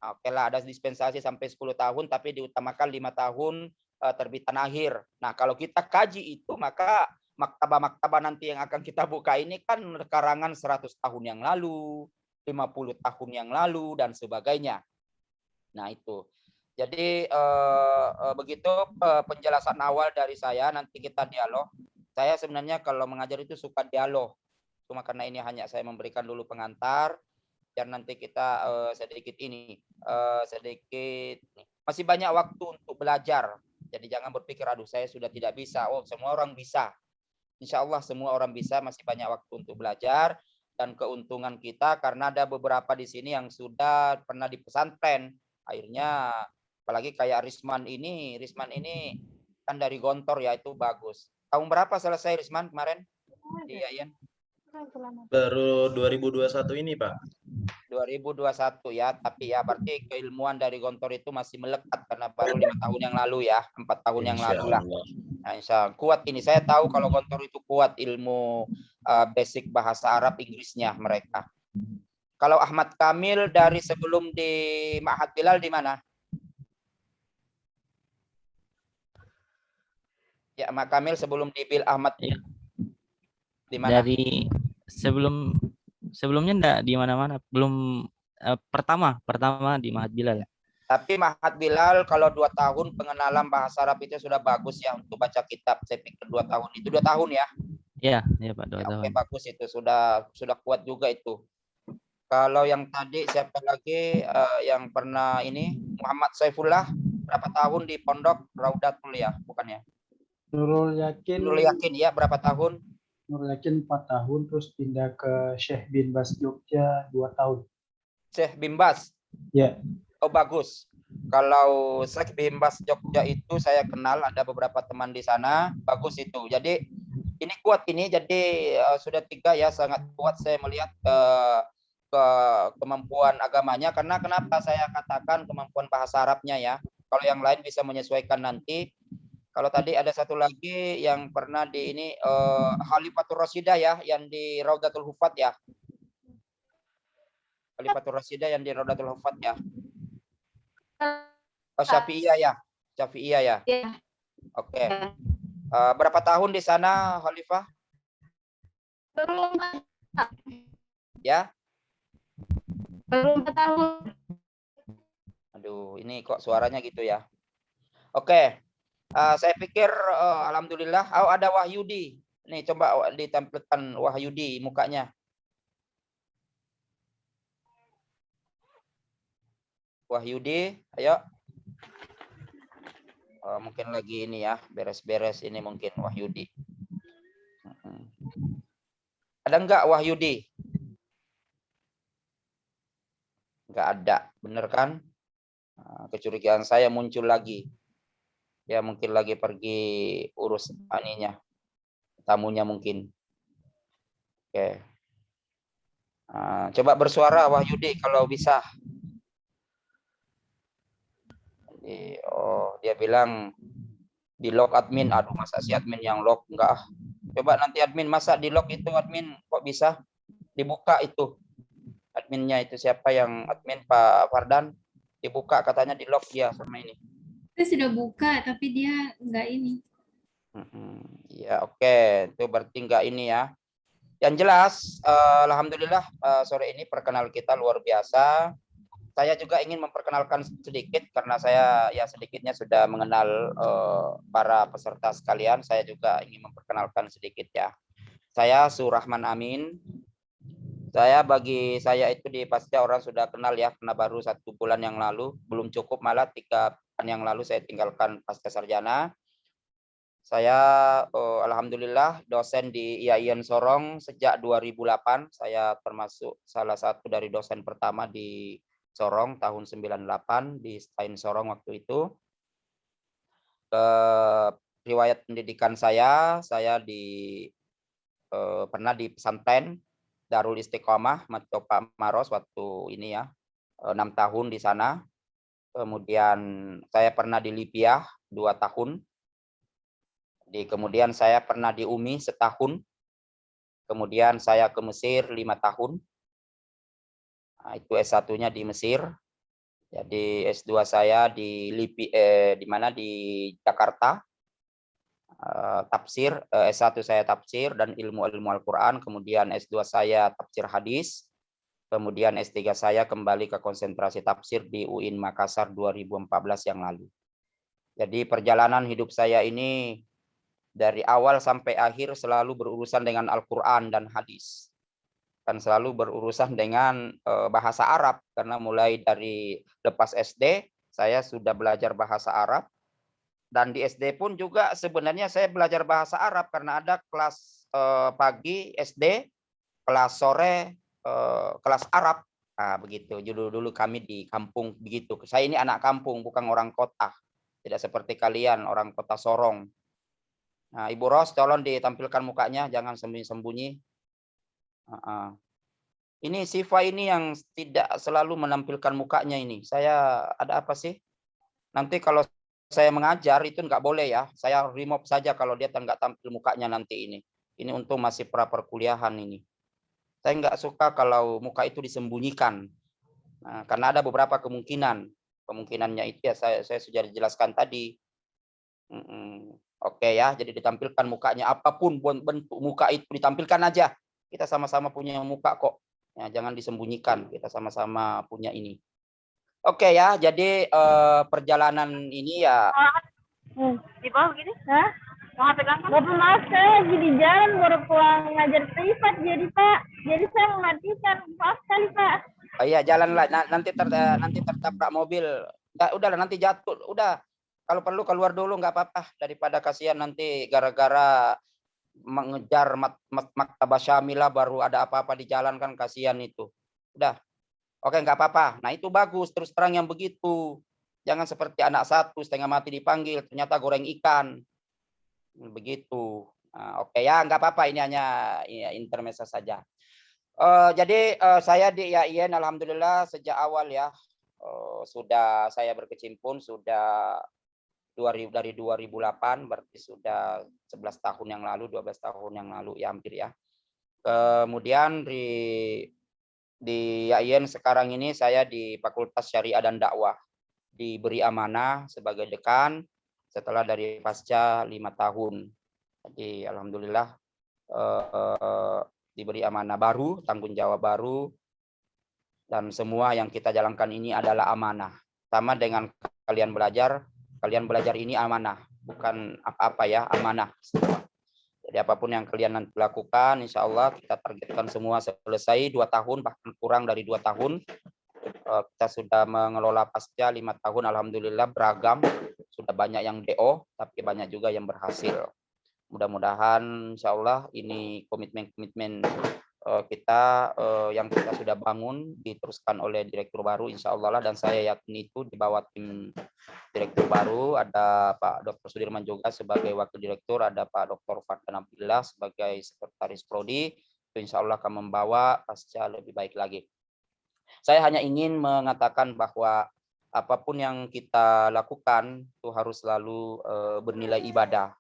Oke lah, ada dispensasi sampai 10 tahun, tapi diutamakan 5 tahun terbitan akhir. Nah, kalau kita kaji itu, maka maktabah-maktabah nanti yang akan kita buka ini kan karangan 100 tahun yang lalu, 50 tahun yang lalu, dan sebagainya. Nah, itu. Jadi, begitu penjelasan awal dari saya, nanti kita dialog. Saya sebenarnya kalau mengajar itu suka dialog. Cuma karena ini hanya saya memberikan dulu pengantar, biar nanti kita sedikit masih banyak waktu untuk belajar. Jadi jangan berpikir, aduh saya sudah tidak bisa. Oh, semua orang bisa. Insya Allah semua orang bisa, masih banyak waktu untuk belajar. Dan keuntungan kita karena ada beberapa di sini yang sudah pernah di pesantren. Akhirnya, apalagi kayak Risman ini kan dari Gontor ya, itu bagus. Tahun berapa selesai Risman kemarin di IAIN? Baru 2021 ini, Pak. 2021 ya, tapi ya berarti keilmuan dari Gontor itu masih melekat karena baru 5 tahun yang lalu ya, 4 tahun yang lalu lah. Nah, insya Allah kuat ini. Saya tahu kalau Gontor itu kuat ilmu basic bahasa Arab Inggrisnya mereka. Kalau Ahmad Kamil dari sebelum di Ma'had Bilal di mana? Ya, Ahmad Kamil sebelum di Bil Ahmad Ya. di mana? Dari sebelumnya enggak di mana-mana, belum pertama di Ma'had Bilal. Tapi Ma'had Bilal kalau 2 tahun pengenalan bahasa Arab itu sudah bagus ya untuk baca kitab. Saya pikir 2 tahun itu 2 tahun ya. Iya Pak, 2 tahun. Oke, bagus itu, sudah kuat juga itu. Kalau yang tadi siapa lagi yang pernah ini, Muhammad Saifullah berapa tahun di pondok Raudatul ya, bukan ya? Nurul Yakin ya, berapa tahun? Nurul Yakin 4 tahun, terus pindah ke Syekh bin Bas Jogja 2 tahun. Syekh bin Bas? Ya. Oh, bagus. Kalau Syekh bin Bas Jogja itu saya kenal, ada beberapa teman di sana, bagus itu. Jadi ini kuat ini, jadi sudah 3 ya, sangat kuat saya melihat ke kemampuan agamanya. Karena kenapa saya katakan kemampuan bahasa Arabnya ya, kalau yang lain bisa menyesuaikan nanti. Kalau tadi ada satu lagi yang pernah di ini Khalifatul Rasyidah ya, yang di Raudatul Hufat ya. Khalifatul Rasyidah yang di Raudatul Hufat ya. Oh, Syafi'iyah ya. Syafi'iyah ya. Iya. Oke. Berapa tahun di sana, Khalifah? Baru 4 Ya? Baru 4 tahun. Aduh, ini kok suaranya gitu ya. Oke, saya pikir alhamdulillah. Oh, ada Wahyudi. Nih coba ditampilkan Wahyudi mukanya. Wahyudi, ayo. Mungkin lagi ini ya, beres-beres ini mungkin Wahyudi. Ada enggak Wahyudi? Enggak ada, bener kan? Kecurigaan saya muncul lagi. Ya mungkin lagi pergi urus aninya, tamunya mungkin. Oke. Coba bersuara Wahyudi kalau bisa. Oh, dia bilang di lock admin. Aduh, masa si admin yang lock? Enggak. Coba nanti admin, masa di lock itu admin kok bisa dibuka itu? Adminnya itu siapa yang admin, Pak Fardan? Dibuka katanya di lock dia sama ini. Saya sudah buka tapi dia enggak ini. Ya oke, itu berarti enggak ini ya. Yang jelas, alhamdulillah sore ini perkenal kita luar biasa. Saya juga ingin memperkenalkan sedikit karena saya ya sedikitnya sudah mengenal para peserta sekalian. Saya juga ingin memperkenalkan sedikit ya. Saya Surahman Amin. Bagi saya itu di Pasca orang sudah kenal ya, karena baru 1 bulan yang lalu, belum cukup malah 3 bulan yang lalu saya tinggalkan Pasca Sarjana. Saya alhamdulillah dosen di IAIN Sorong sejak 2008. Saya termasuk salah satu dari dosen pertama di Sorong tahun 98 di Stein Sorong waktu itu. Riwayat pendidikan saya pernah di pesantren Darul Istiqomah Matopa Maros waktu ini ya, 6 tahun di sana. Kemudian saya pernah di Libya 2 tahun. Kemudian saya pernah di UMI setahun. Kemudian saya ke Mesir 5 tahun. Nah, itu S1-nya di Mesir. Jadi S2 saya di Jakarta. Tafsir, S1 saya tafsir dan ilmu Al-Quran, kemudian S2 saya tafsir hadis, kemudian S3 saya kembali ke konsentrasi tafsir di UIN Makassar 2014 yang lalu. Jadi perjalanan hidup saya ini dari awal sampai akhir selalu berurusan dengan Al-Quran dan hadis. Dan selalu berurusan dengan bahasa Arab, karena mulai dari lepas SD saya sudah belajar bahasa Arab. Dan di SD pun juga sebenarnya saya belajar bahasa Arab karena ada kelas pagi SD, kelas sore kelas Arab. Nah, begitu. Dulu kami di kampung begitu. Saya ini anak kampung, bukan orang kota. Tidak seperti kalian orang kota Sorong. Nah, Ibu Ros, tolong ditampilkan mukanya, jangan sembunyi-sembunyi. Ini Siva ini yang tidak selalu menampilkan mukanya ini. Saya ada apa sih? Nanti kalau saya mengajar itu nggak boleh ya. Saya remove saja kalau dia nggak tampil mukanya nanti ini. Ini untuk masih perkuliahan ini. Saya nggak suka kalau muka itu disembunyikan. Nah, karena ada beberapa kemungkinan. Kemungkinannya itu ya saya sudah dijelaskan tadi. Oke ya, jadi ditampilkan mukanya. Apapun bentuk muka itu ditampilkan aja. Kita sama-sama punya muka kok. Ya, jangan disembunyikan. Kita sama-sama punya ini. Oke ya, jadi perjalanan ini ya. Di bawah gini? Hah? Mau HP kan? Bapak maaf, saya lagi di jalan baru pulang ngajar privat jadi Pak. Jadi saya mematikan. Maaf sekali Pak. Oh iya, jalanlah. Nanti tertabrak mobil. Udahlah nanti jatuh. Udah. Kalau perlu keluar dulu nggak apa-apa, daripada kasihan nanti gara-gara mengejar maktabah syamilah baru ada apa-apa di jalan kan kasihan itu. Udah. Oke, nggak apa-apa. Nah, itu bagus. Terus terang yang begitu. Jangan seperti anak satu, setengah mati dipanggil, ternyata goreng ikan. Begitu. Nah, oke ya, nggak apa-apa. Ini hanya ya, intermezzo saja. Jadi saya di IAIN, alhamdulillah sejak awal ya. Sudah saya berkecimpung, sudah dari 2008, berarti sudah 11 tahun yang lalu, 12 tahun yang lalu ya hampir ya. Kemudian di IAIN sekarang ini saya di Fakultas Syariah dan Dakwah, diberi amanah sebagai dekan setelah dari pasca 5 tahun. Jadi alhamdulillah diberi amanah baru, tanggung jawab baru, dan semua yang kita jalankan ini adalah amanah. sama dengan kalian belajar ini amanah, bukan apa-apa ya, amanah. Jadi apapun yang kalian nanti lakukan, insya Allah kita targetkan semua selesai 2 tahun, bahkan kurang dari 2 tahun. Kita sudah mengelola pasca 5 tahun, alhamdulillah beragam. Sudah banyak yang DO, tapi banyak juga yang berhasil. Mudah-mudahan insya Allah ini komitmen-komitmen kita yang kita sudah bangun diteruskan oleh direktur baru insya Allah lah, dan saya yakin itu di bawah tim direktur baru ada Pak Dr. Sudirman juga sebagai wakil direktur, ada Pak Dr. Fardan Abdillah sebagai sekretaris prodi, itu insya Allah akan membawa pasca lebih baik lagi. Saya hanya ingin mengatakan bahwa apapun yang kita lakukan itu harus selalu bernilai ibadah.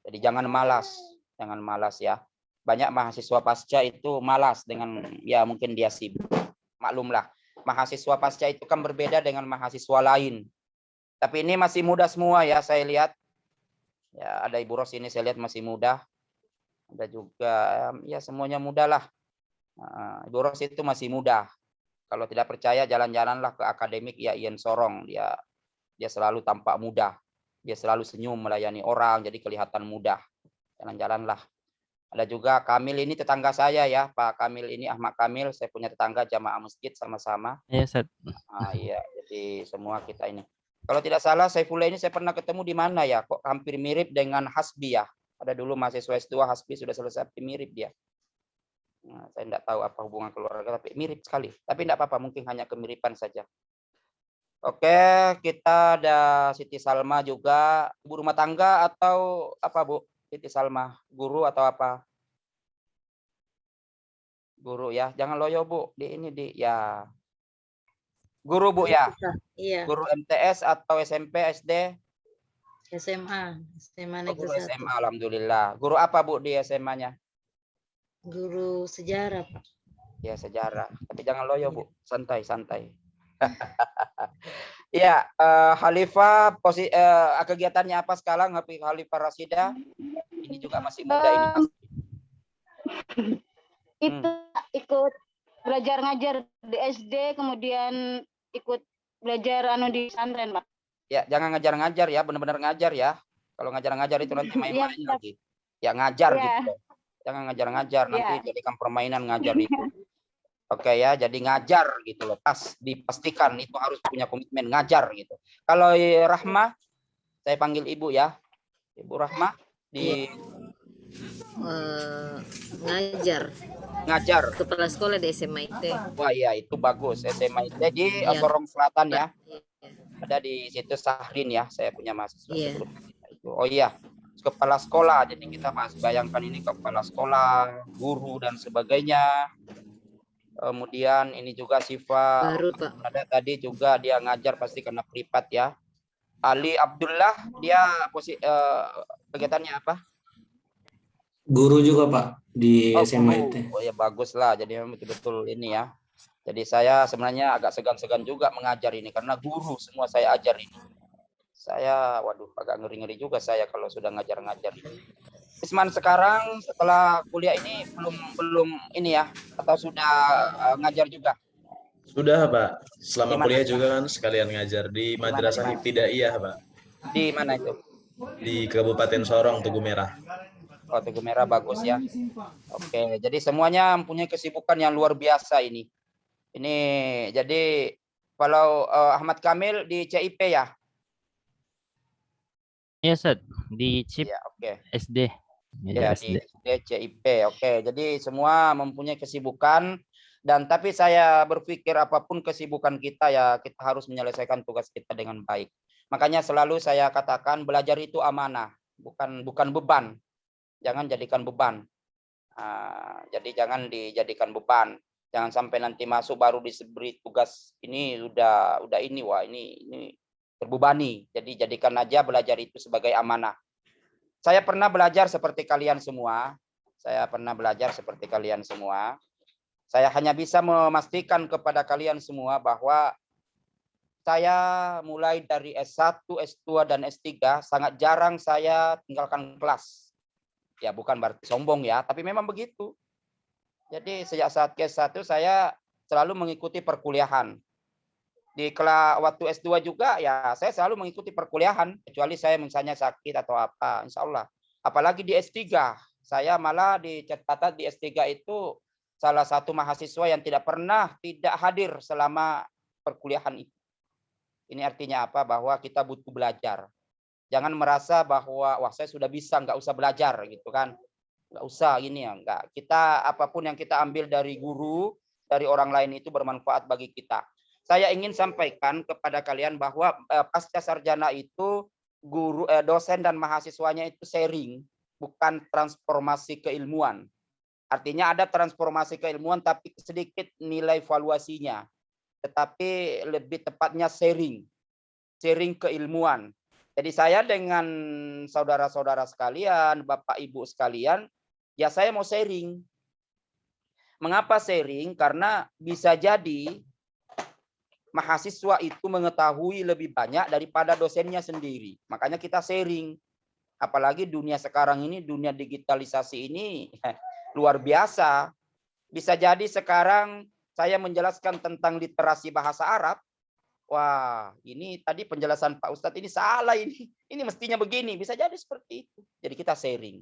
Jadi jangan malas ya. Banyak mahasiswa pasca itu malas dengan ya mungkin dia sibuk. Maklumlah, mahasiswa pasca itu kan berbeda dengan mahasiswa lain. Tapi ini masih muda semua ya, saya lihat. Ya, ada Ibu Ros ini saya lihat masih muda. Ada juga ya semuanya muda lah. Ibu Ros itu masih muda. Kalau tidak percaya jalan-jalanlah ke akademik ya Ian Sorong, dia selalu tampak muda. Dia selalu senyum melayani orang, jadi kelihatan muda. Jalan-jalanlah. Ada juga Kamil, ini tetangga saya ya, Pak Kamil ini Ahmad Kamil, saya punya tetangga jamaah masjid sama-sama. Iya, Ustaz. Iya, jadi semua kita ini. Kalau tidak salah Saifullah ini saya pernah ketemu di mana ya, kok hampir mirip dengan Hasbi ya. Ada dulu mahasiswa S2 Hasbi sudah selesai, mirip dia. Nah, saya tidak tahu apa hubungan keluarga, tapi mirip sekali. Tapi tidak apa-apa, mungkin hanya kemiripan saja. Oke, kita ada Siti Salma juga, ibu rumah tangga atau apa Bu? Siti Salma, guru atau apa? Guru ya, jangan loyo Bu. Ya. Guru Bu ya? Iya. Guru MTS atau SMP, SD? SMA Oh, guru Negeri 1. SMA, alhamdulillah. Guru apa Bu di SMA-nya? Guru sejarah, Pak. Ya, sejarah. Tapi jangan loyo Bu, santai-santai. Ya, Khalifah kegiatannya apa sekarang? Khalifah Rasida ini juga masih muda ini. Itu ikut belajar ngajar di SD, kemudian ikut belajar di pesantren, Pak. Ya, jangan ngajar-ngajar ya, benar-benar ngajar ya. Kalau ngajar-ngajar itu nanti main-main lagi. Ya ngajar gitu. Jangan ngajar-ngajar, nanti jadikan permainan ngajar itu. Oke ya, jadi ngajar gitu loh. Dipastikan itu harus punya komitmen ngajar gitu. Kalau Rahma, saya panggil Ibu ya. Ibu Rahma di ngajar. Kepala sekolah di SMA IT. Wah iya, itu bagus. SMA IT di Sorong Selatan ya. Ada di situ Sahrin ya. Saya punya mahasiswa sebelum itu. Oh iya, kepala sekolah. Jadi kita masih bayangkan ini kepala sekolah, guru dan sebagainya. Kemudian ini juga Siva Baru, Pak. ada tadi juga dia ngajar pasti kena privat ya. Ali Abdullah dia kegiatannya apa? Guru juga Pak di SMA IT. Oh ya bagus lah, jadi memang betul-betul ini ya. Jadi saya sebenarnya agak segan-segan juga mengajar ini karena guru semua saya ajar ini. Saya waduh agak ngeri-ngeri juga saya kalau sudah ngajar-ngajar ini. Isman sekarang setelah kuliah ini belum ini ya atau sudah ngajar juga? Sudah Pak, selama kuliah juga kan sekalian ngajar di Madrasah Ibtidaiyah Pak. Di mana itu? Di Kabupaten Sorong, Tugu Merah. Oh, Tugu Merah bagus ya. Oke, jadi semuanya mempunyai kesibukan yang luar biasa ini. Ini jadi kalau Ahmad Kamil di CIP ya? Iya, Ustaz. Di CIP Ya, oke. SD. Ya, di SD CIP. Oke, jadi semua mempunyai kesibukan dan tapi saya berpikir apapun kesibukan kita ya kita harus menyelesaikan tugas kita dengan baik. Makanya selalu saya katakan belajar itu amanah, bukan beban. Jangan jadikan beban. Jadi jangan dijadikan beban. Jangan sampai nanti masuk baru diberi tugas ini udah ini wah ini terbebani. Jadi jadikan aja belajar itu sebagai amanah. Saya pernah belajar seperti kalian semua. Saya hanya bisa memastikan kepada kalian semua bahwa saya mulai dari S1, S2, dan S3 sangat jarang saya tinggalkan kelas. Ya bukan berarti sombong ya, tapi memang begitu. Jadi sejak saat S1 saya selalu mengikuti perkuliahan. Di waktu S2 juga ya saya selalu mengikuti perkuliahan, kecuali saya misalnya sakit atau apa, insya Allah. Apalagi di S3, saya malah dicatat di S3 itu salah satu mahasiswa yang tidak pernah tidak hadir selama perkuliahan itu. Ini artinya apa? Bahwa kita butuh belajar. Jangan merasa bahwa wah saya sudah bisa, nggak usah belajar gitu kan. Nggak usah gini ya, nggak. Kita apapun yang kita ambil dari guru, dari orang lain itu bermanfaat bagi kita. Saya ingin sampaikan kepada kalian bahwa pasca sarjana itu guru, dosen dan mahasiswanya itu sharing, bukan transformasi keilmuan. Artinya ada transformasi keilmuan tapi sedikit nilai valuasinya. Tetapi lebih tepatnya sharing keilmuan. Jadi saya dengan saudara-saudara sekalian, Bapak Ibu sekalian, ya saya mau sharing. Mengapa sharing? Karena bisa jadi mahasiswa itu mengetahui lebih banyak daripada dosennya sendiri. Makanya kita sharing. Apalagi dunia sekarang ini, dunia digitalisasi ini luar biasa. Bisa jadi sekarang saya menjelaskan tentang literasi bahasa Arab. Wah, ini tadi penjelasan Pak Ustadz ini salah ini. Ini mestinya begini. Bisa jadi seperti itu. Jadi kita sharing.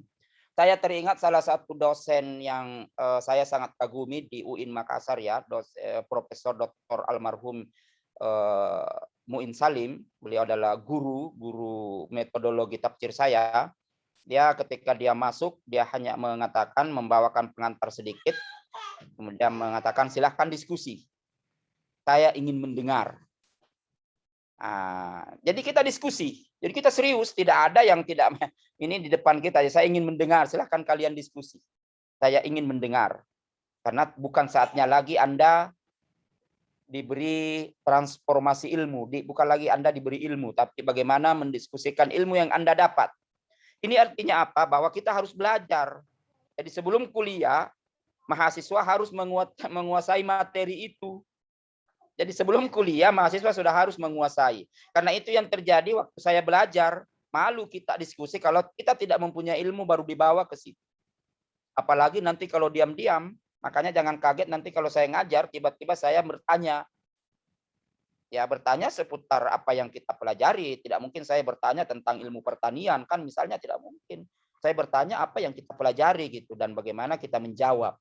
Saya teringat salah satu dosen yang saya sangat kagumi di UIN Makassar ya, Profesor Dr. Almarhum Muin Salim. Beliau adalah guru metodologi tafsir saya. Dia ketika dia masuk, dia hanya mengatakan, membawakan pengantar sedikit, kemudian mengatakan silahkan diskusi. Saya ingin mendengar. Jadi kita diskusi, jadi kita serius, tidak ada yang tidak ini di depan kita. Saya ingin mendengar, silahkan kalian diskusi. Saya ingin mendengar, karena bukan saatnya lagi Anda diberi transformasi ilmu, bukan lagi Anda diberi ilmu, tapi bagaimana mendiskusikan ilmu yang Anda dapat. Ini artinya apa? Bahwa kita harus belajar. Jadi sebelum kuliah, mahasiswa harus menguasai materi itu. Jadi sebelum kuliah, mahasiswa sudah harus menguasai. Karena itu yang terjadi waktu saya belajar, malu kita diskusi kalau kita tidak mempunyai ilmu baru dibawa ke situ. Apalagi nanti kalau diam-diam, makanya jangan kaget nanti kalau saya ngajar, tiba-tiba saya bertanya. Ya bertanya seputar apa yang kita pelajari. Tidak mungkin saya bertanya tentang ilmu pertanian, kan misalnya tidak mungkin. Saya bertanya apa yang kita pelajari gitu dan bagaimana kita menjawab.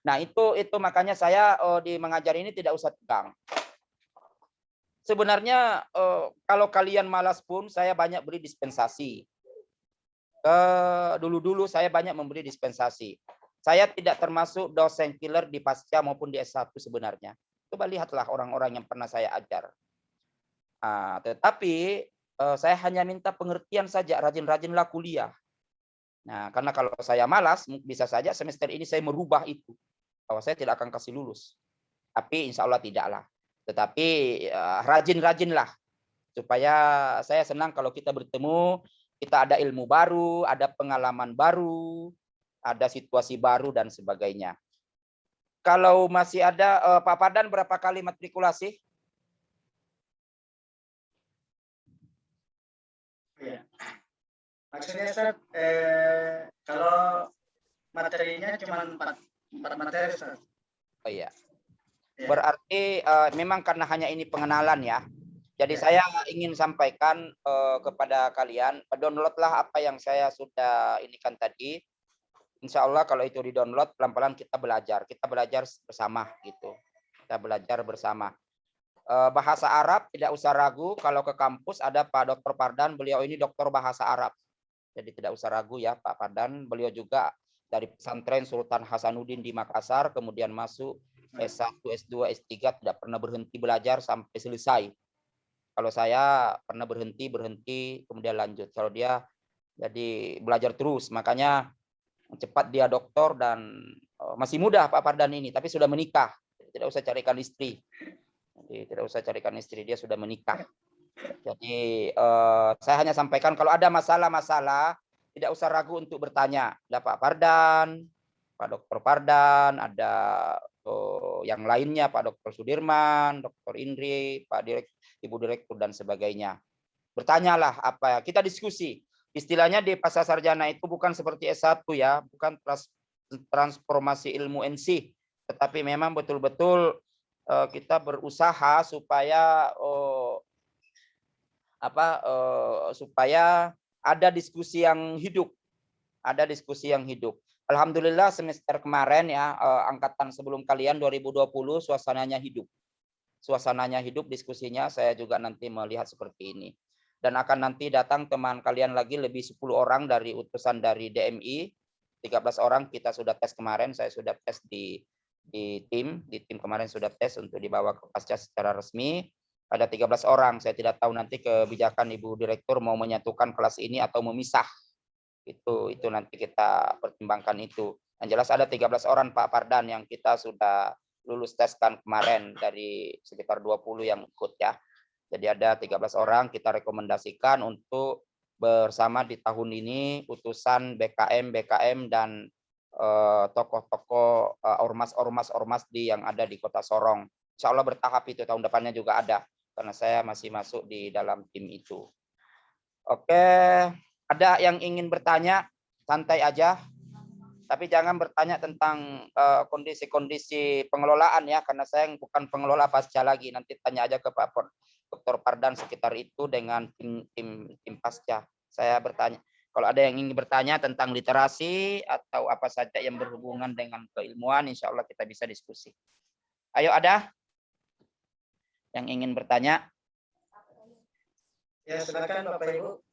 Nah itu makanya saya di mengajar ini tidak usah tegang. Sebenarnya kalau kalian malas pun saya banyak beri dispensasi. Dulu-dulu saya banyak memberi dispensasi. Saya tidak termasuk dosen killer di pasca maupun di S1 sebenarnya. Coba lihatlah orang-orang yang pernah saya ajar. Tetapi saya hanya minta pengertian saja, rajin-rajinlah kuliah. Nah, karena kalau saya malas, bisa saja semester ini saya merubah itu. Bahwa saya tidak akan kasih lulus. Tapi insya Allah tidaklah. Tetapi rajin-rajinlah. Supaya saya senang kalau kita bertemu, kita ada ilmu baru, ada pengalaman baru, ada situasi baru dan sebagainya. Kalau masih ada, Pak Padan berapa kali matrikulasi? Ya. Maksudnya Ustaz, kalau materinya cuma 4 materi Ustaz. Oh iya. Berarti memang karena hanya ini pengenalan ya. Jadi saya ingin sampaikan kepada kalian, downloadlah apa yang saya sudah inikan tadi. Insya Allah kalau itu di-download, pelan-pelan kita belajar. Kita belajar bersama gitu. Kita belajar bersama. Bahasa Arab tidak usah ragu, kalau ke kampus ada Pak Dr. Pardan, beliau ini dokter bahasa Arab. Jadi tidak usah ragu ya Pak Pardan, beliau juga dari pesantren Sultan Hasanuddin di Makassar, kemudian masuk S1, S2, S3, tidak pernah berhenti belajar sampai selesai. Kalau saya pernah berhenti, kemudian lanjut. Kalau dia jadi belajar terus, makanya cepat dia doktor dan masih muda Pak Pardan ini, tapi sudah menikah. Tidak usah carikan istri. Jadi tidak usah carikan istri, dia sudah menikah. Jadi saya hanya sampaikan kalau ada masalah-masalah, tidak usah ragu untuk bertanya. Ada Pak Pardan, Pak Dr. Pardan, ada yang lainnya, Pak Dr. Sudirman, Dr. Indri, Ibu Direktur dan sebagainya. Bertanyalah apa, kita diskusi. Istilahnya di pasca sarjana itu bukan seperti S1 ya, bukan transformasi ilmu NC, tetapi memang betul-betul kita berusaha supaya supaya ada diskusi yang hidup, Alhamdulillah semester kemarin ya, angkatan sebelum kalian 2020 suasananya hidup diskusinya. Saya juga nanti melihat seperti ini. Dan akan nanti datang teman kalian lagi lebih 10 orang dari utusan dari DMI, 13 orang kita sudah tes kemarin, saya sudah tes di tim kemarin sudah tes untuk dibawa ke pasca secara resmi. Ada 13 orang, saya tidak tahu nanti kebijakan Ibu Direktur mau menyatukan kelas ini atau memisah. Itu nanti kita pertimbangkan itu. Yang jelas ada 13 orang Pak Pardan yang kita sudah lulus teskan kemarin dari sekitar 20 yang ikut ya. Jadi ada 13 orang kita rekomendasikan untuk bersama di tahun ini utusan BKM dan tokoh-tokoh ormas yang ada di Kota Sorong. Insya Allah bertahap itu, tahun depannya juga ada karena saya masih masuk di dalam tim itu. Oke, ada yang ingin bertanya, santai aja. Tapi jangan bertanya tentang kondisi-kondisi pengelolaan ya, karena saya bukan pengelola pasca lagi. Nanti tanya aja ke Pak Dr. Pardan sekitar itu dengan tim pasca. Saya bertanya. Kalau ada yang ingin bertanya tentang literasi atau apa saja yang berhubungan dengan keilmuan, insya Allah kita bisa diskusi. Ayo, ada yang ingin bertanya? Ya, silakan Bapak Ibu.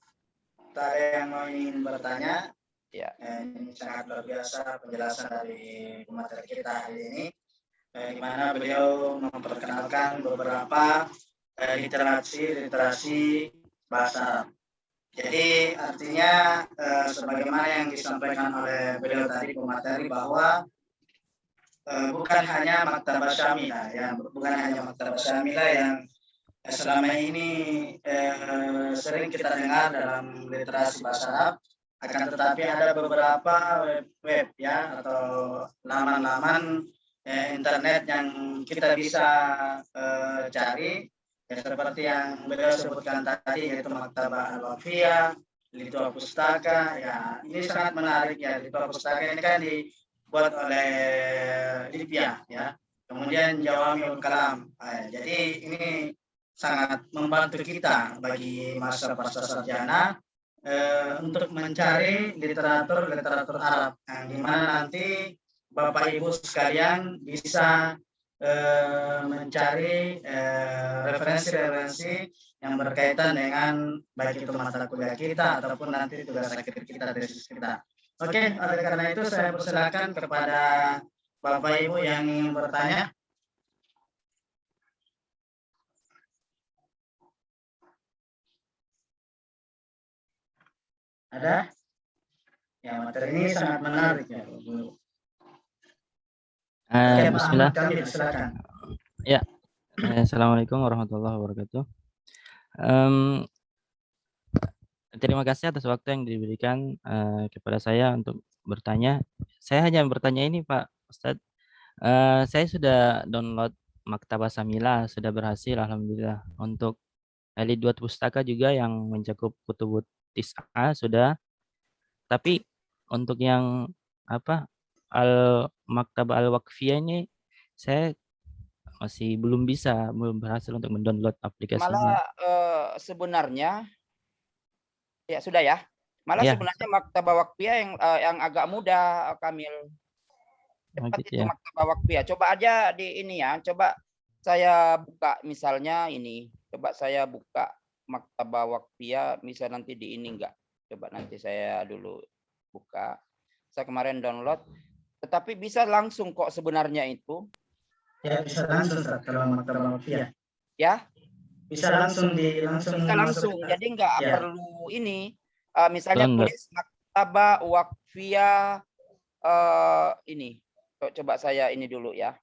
Ada yang mau ingin bertanya? Ya. Ini sangat luar biasa penjelasan dari pemateri kita hari ini, di mana beliau memperkenalkan beberapa literasi bahasa Arab. Jadi artinya sebagaimana yang disampaikan oleh beliau tadi pemateri bahwa bukan hanya maktabah syamilah yang selama ini sering kita dengar dalam literasi bahasa Arab, akan tetapi ada beberapa web ya atau laman-laman internet yang kita bisa cari ya, seperti yang beliau sebutkan tadi, yaitu Maktabah Al-Waqfiyah, Litwa Pustaka. Ya, ini sangat menarik ya. Litwa Pustaka ini kan dibuat oleh Libya ya. Kemudian Jawamiul Kalam. Jadi ini sangat membantu kita bagi masa sarjana untuk mencari literatur Arab, yang dimana nanti Bapak Ibu sekalian bisa mencari referensi yang berkaitan dengan baik itu mata kuliah kita ataupun nanti tugas akhir kita, tesis kita. Oke, oleh karena itu saya persilakan kepada Bapak Ibu yang ingin bertanya. Ada? Ya, materi ini sangat menarik ya, Bu. Bismillah. Silakan. Ya, assalamualaikum warahmatullahi wabarakatuh. Terima kasih atas waktu yang diberikan kepada saya untuk bertanya. Saya hanya bertanya ini, Pak Ustadz. Saya sudah download Maktabah Syamilah, sudah berhasil, alhamdulillah. Untuk Elit 2 Pustaka juga yang mencakup Kutubut Tis'a sudah. Tapi untuk yang Maktabah Al-Waqfiyah ini saya masih belum berhasil untuk mendownload aplikasinya. Malah sebenarnya ya sudah ya. Malah sebenarnya Maktabah Waqfiyah yang agak mudah, Kamil. Cepat gitu itu ya. Maktabah Waqfiyah. Coba aja di ini ya. Coba saya buka misalnya ini. Coba saya buka Maktabah Waqfiyah, bisa nanti di ini enggak? Coba nanti saya dulu buka. Saya kemarin download, tetapi bisa langsung kok sebenarnya itu. Ya, bisa langsung kalau Maktabah Waqfiyah. Ya? Bisa langsung. Bisa langsung. Jadi enggak perlu ini. Misalnya tulis Maktabah Waqfiyah ini. Coba saya ini dulu ya.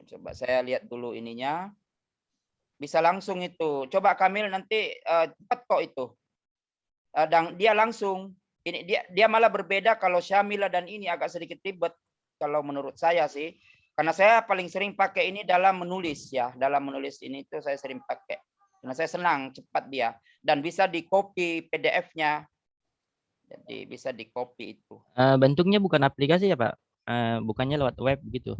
Coba saya lihat dulu ininya. Bisa langsung itu. Coba Kamil nanti cepat kok itu. Dan dia langsung. Ini dia malah berbeda kalau Syamilah dan ini agak sedikit ribet kalau menurut saya sih. Karena saya paling sering pakai ini dalam menulis ya. Dalam menulis ini itu saya sering pakai. Karena saya senang cepat dia. Dan bisa di-copy PDF-nya. Jadi bisa di-copy itu. Bentuknya bukan aplikasi ya, Pak? bukannya lewat web gitu.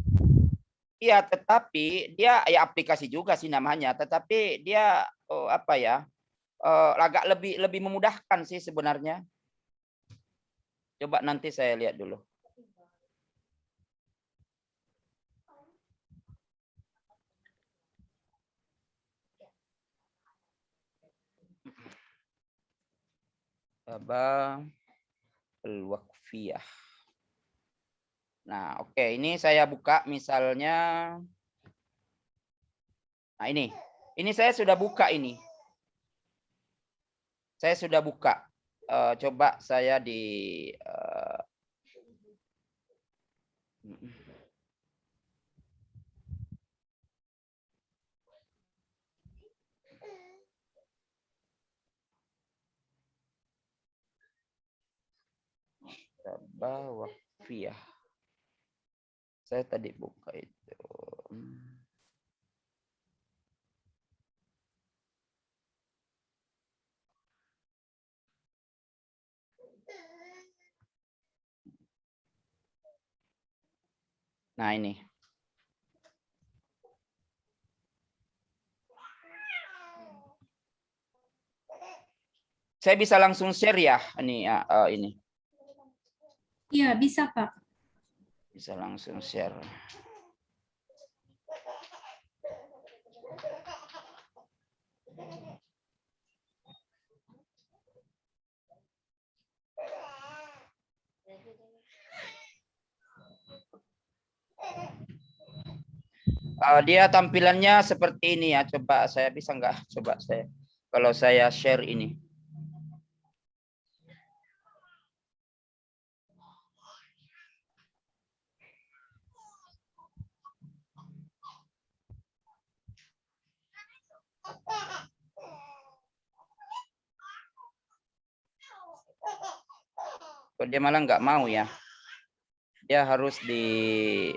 Iya, tetapi dia ya aplikasi juga sih namanya, tetapi dia apa ya? Agak lebih memudahkan sih sebenarnya. Coba nanti saya lihat dulu. Aba al-Waqfiyah. Nah, oke, ini saya buka misalnya. Nah, ini saya sudah buka ini. Saya sudah buka. Coba saya di Waqfiyah. Saya tadi buka itu. Nah, ini. Saya bisa langsung share ya, ini. Iya, bisa, Pak. Bisa langsung share. Dia tampilannya seperti ini ya. Coba saya bisa nggak? Coba saya. Kalau saya share ini. Kok dia malah nggak mau ya? Dia harus di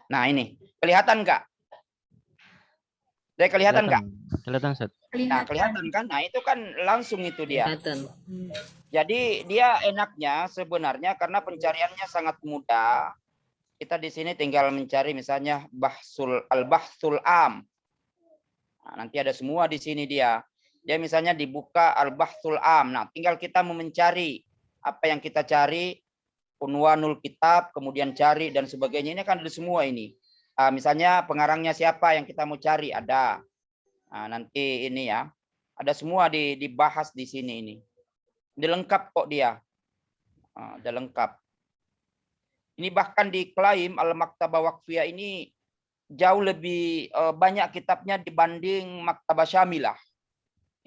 Nah, ini. Kelihatan nggak? Dia kelihatan nggak? Kelihatan, Ustaz. Nah, kelihatan kan? Nah, itu kan langsung itu dia. Kelihatan. Jadi dia enaknya sebenarnya karena pencariannya sangat mudah. Kita di sini tinggal mencari misalnya al-bahsul am. Nah, nanti ada semua di sini dia. Dia misalnya dibuka al-bahsul am. Nah, tinggal kita mencari apa yang kita cari, unwanul kitab, kemudian cari dan sebagainya. Ini kan ada semua ini. Misalnya pengarangnya siapa yang kita mau cari ada. Nah, nanti ini ya. Ada semua dibahas di sini ini. Ini lengkap kok dia. Udah lengkap. Ini bahkan diklaim Al-Maktabah Waqfiyah ini jauh lebih banyak kitabnya dibanding Maktabah Syamilah.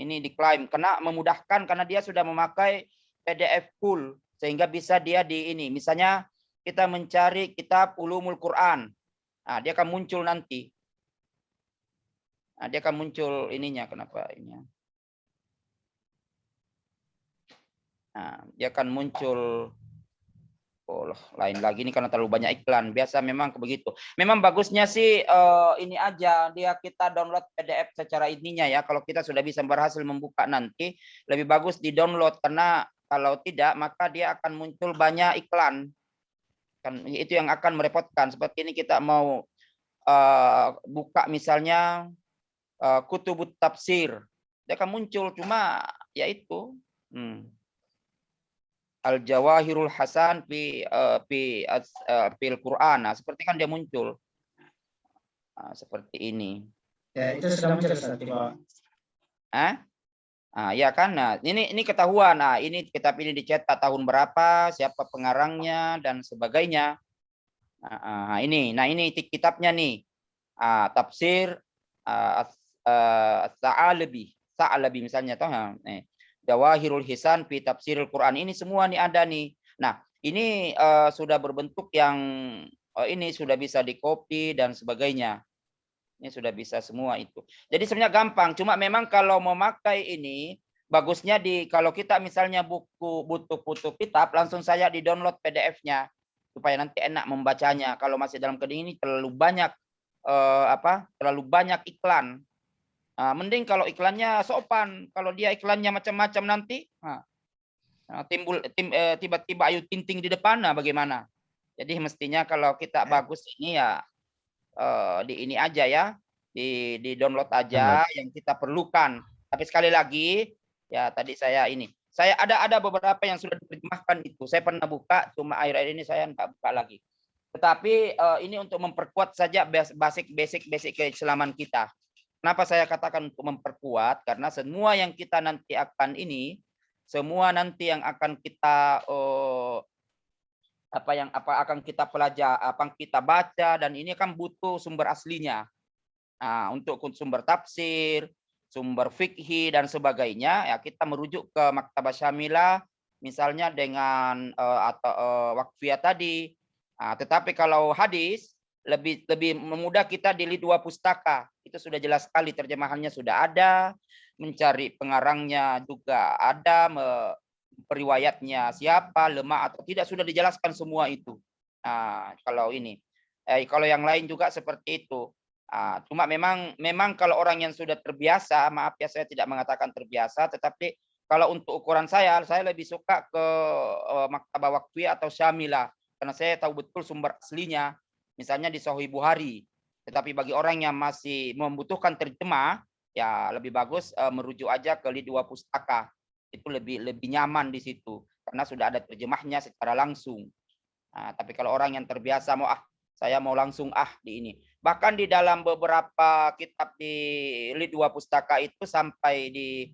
Ini diklaim karena memudahkan karena dia sudah memakai PDF full sehingga bisa dia di ini. Misalnya kita mencari kitab Ulumul Quran. Nah, dia akan muncul nanti. Nah, dia akan muncul ininya kenapa ini? Nah, dia akan muncul lain lagi ini karena terlalu banyak iklan. Biasa memang begitu. Memang bagusnya sih ini aja dia kita download PDF secara ininya ya. Kalau kita sudah bisa berhasil membuka nanti lebih bagus di-download karena kalau tidak maka dia akan muncul banyak iklan. Kan itu yang akan merepotkan. Seperti ini kita mau buka misalnya kutubut tafsir. Dia akan muncul cuma ya itu Al-Jawahirul Hasan fi Al-Quran. Nah, seperti kan dia muncul. Nah, seperti ini. Ya, itu sudah muncul Ustaz di bawah. Ya kan. Nah, ini ketahuan. Nah, ini kitab ini dicetak tahun berapa, siapa pengarangnya dan sebagainya. Nah, ini kitabnya nih. Tafsir Sa'alabi misalnya toh. Jawahirul Hisan fi Tafsirul Quran ini semua nih ada nih. Nah, ini sudah berbentuk yang ini sudah bisa dikopi dan sebagainya. Ini sudah bisa semua itu. Jadi sebenarnya gampang, cuma memang kalau mau pakai ini bagusnya kalau kita misalnya butuh kitab langsung saya di-download PDF-nya supaya nanti enak membacanya. Kalau masih dalam keadaan ini terlalu banyak terlalu banyak iklan. Mending kalau iklannya sopan. Kalau dia iklannya macam-macam nanti, tiba-tiba Ayu Ting Ting di depan, bagaimana? Jadi mestinya kalau kita bagus ini ya di ini aja ya, di download aja yang kita perlukan. Tapi sekali lagi ya tadi saya ada beberapa yang sudah diterjemahkan itu. Saya pernah buka, cuma akhir-akhir ini saya nggak buka lagi. Tetapi ini untuk memperkuat saja basic keislaman kita. Kenapa saya katakan untuk memperkuat? Karena semua yang kita nanti akan semua nanti yang akan kita apa akan kita pelajari, apa yang kita baca, dan ini kan butuh sumber aslinya. Untuk sumber tafsir, sumber fikih dan sebagainya, ya kita merujuk ke Maktabah Syamilah, misalnya dengan Waqfiyah tadi. Tetapi kalau hadis lebih mudah kita di dua pustaka, itu sudah jelas sekali terjemahannya sudah ada, mencari pengarangnya juga ada, periwayatnya siapa, lemah atau tidak, sudah dijelaskan semua itu. Kalau ini, kalau yang lain juga seperti itu. Cuma memang kalau orang yang sudah terbiasa, maaf ya saya tidak mengatakan terbiasa, tetapi kalau untuk ukuran saya lebih suka ke Maktabah Waqfiyah atau Syamilah, karena saya tahu betul sumber aslinya, misalnya di Sahih Bukhari. Tetapi bagi orang yang masih membutuhkan terjemah, ya lebih bagus merujuk aja ke dua pustaka. Itu lebih nyaman di situ karena sudah ada terjemahnya secara langsung. Tapi kalau orang yang terbiasa saya mau langsung di ini. Bahkan di dalam beberapa kitab di dua pustaka itu sampai di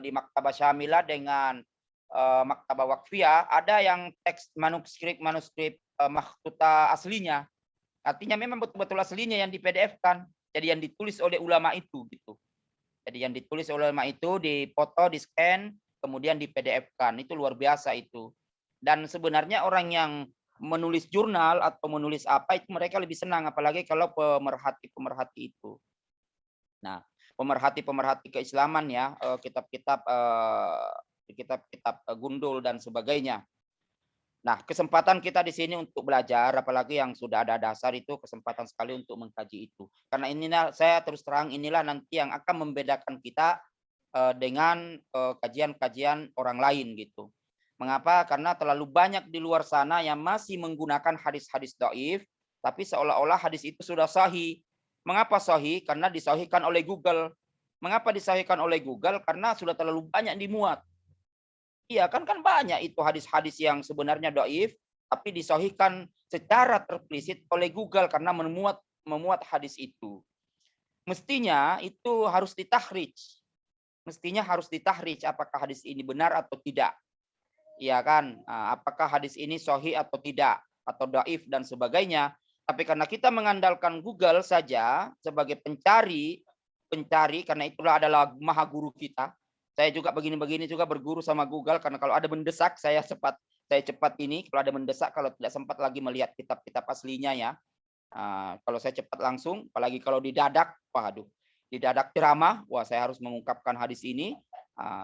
di Maktabah Syamilah dengan Maktabah Waqfiyah ada yang teks manuskrip makhtuta aslinya. Artinya memang betul-betul aslinya yang di PDF-kan. Jadi yang ditulis oleh ulama itu gitu. Jadi yang ditulis oleh ulama itu dipoto, di-scan, kemudian di PDF-kan. Itu luar biasa itu. Dan sebenarnya orang yang menulis jurnal atau menulis apa itu mereka lebih senang, apalagi kalau pemerhati itu. Nah, pemerhati keislaman ya, kitab-kitab gundul dan sebagainya. Nah, kesempatan kita di sini untuk belajar, apalagi yang sudah ada dasar itu kesempatan sekali untuk mengkaji itu. Karena inilah saya terus terang inilah nanti yang akan membedakan kita dengan kajian-kajian orang lain gitu. Mengapa? Karena terlalu banyak di luar sana yang masih menggunakan hadis-hadis dhaif, tapi seolah-olah hadis itu sudah sahih. Mengapa sahih? Karena disahihkan oleh Google. Mengapa disahihkan oleh Google? Karena sudah terlalu banyak dimuat. Iya kan banyak itu hadis-hadis yang sebenarnya dhaif tapi disahihkan secara terpelisit oleh Google karena memuat hadis itu. Mestinya itu harus ditahrijh. Mestinya harus ditahrijh apakah hadis ini benar atau tidak. Iya kan? Apakah hadis ini sahih atau tidak atau dhaif dan sebagainya. Tapi karena kita mengandalkan Google saja sebagai pencari karena itulah adalah maha guru kita. Saya juga begini-begini juga berguru sama Google karena kalau ada mendesak saya cepat ini, kalau ada mendesak, kalau tidak sempat lagi melihat kitab-kitab aslinya ya. Kalau saya cepat langsung, apalagi kalau didadak, didadak ceramah, saya harus mengungkapkan hadis ini,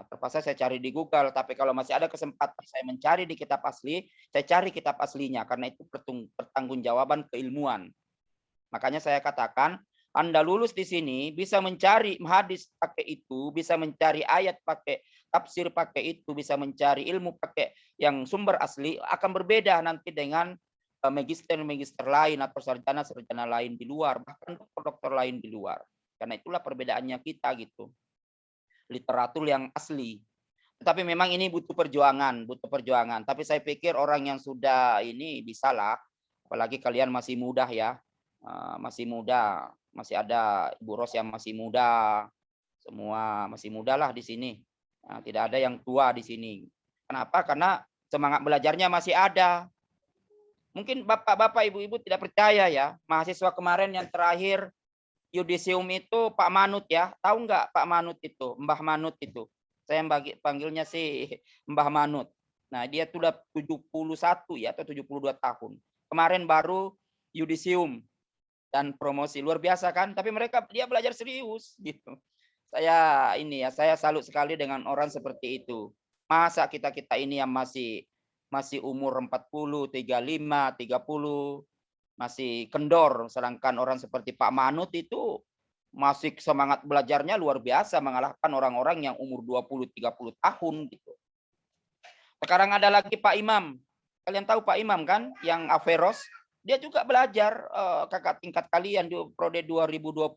terpaksa saya cari di Google. Tapi kalau masih ada kesempatan saya mencari di kitab asli, saya cari kitab aslinya karena itu pertanggungjawaban keilmuan. Makanya saya katakan Anda lulus di sini bisa mencari hadis pakai itu, bisa mencari ayat pakai tafsir pakai itu, bisa mencari ilmu pakai yang sumber asli, akan berbeda nanti dengan magister lain atau sarjana lain di luar, bahkan dokter lain di luar. Karena itulah perbedaannya kita gitu. Literatur yang asli. Tetapi memang ini butuh perjuangan. Tapi saya pikir orang yang sudah ini bisalah, apalagi kalian masih muda ya, masih muda. Masih ada Ibu Ros yang masih muda, semua masih muda lah di sini. Tidak ada yang tua di sini. Kenapa? Karena semangat belajarnya masih ada. Mungkin bapak-bapak, ibu-ibu tidak percaya ya. Mahasiswa kemarin yang terakhir yudisium itu Pak Manut ya. Tahu nggak Pak Manut itu? Mbah Manut itu. Saya panggilnya sih Mbah Manut. Nah dia sudah 71 ya atau 72 tahun. Kemarin baru yudisium dan promosi, luar biasa kan? Tapi dia belajar serius gitu. Saya salut sekali dengan orang seperti itu. Masa kita ini yang masih umur 40, 35, 30 masih kendor, sedangkan orang seperti Pak Manut itu masih semangat belajarnya luar biasa, mengalahkan orang-orang yang umur 20-30 tahun gitu. Sekarang ada lagi Pak Imam. Kalian tahu Pak Imam kan, yang Averos? Dia juga belajar kakak tingkat kalian di Prode 2020.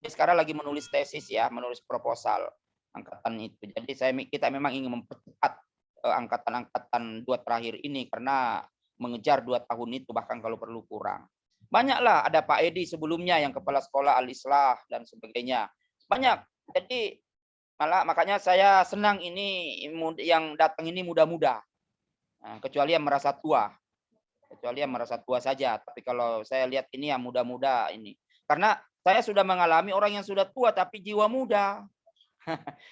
Dia sekarang lagi menulis tesis ya, menulis proposal angkatan itu. Jadi kita memang ingin mempercepat angkatan-angkatan 2 terakhir ini karena mengejar 2 tahun itu, bahkan kalau perlu kurang. Banyaklah, ada Pak Edi sebelumnya yang kepala sekolah Al-Islah dan sebagainya. Banyak. Jadi makanya saya senang ini yang datang ini muda-muda. Nah, kecuali yang merasa tua. Kecuali yang merasa tua saja. Tapi kalau saya lihat ini yang muda-muda ini. Karena saya sudah mengalami orang yang sudah tua tapi jiwa muda.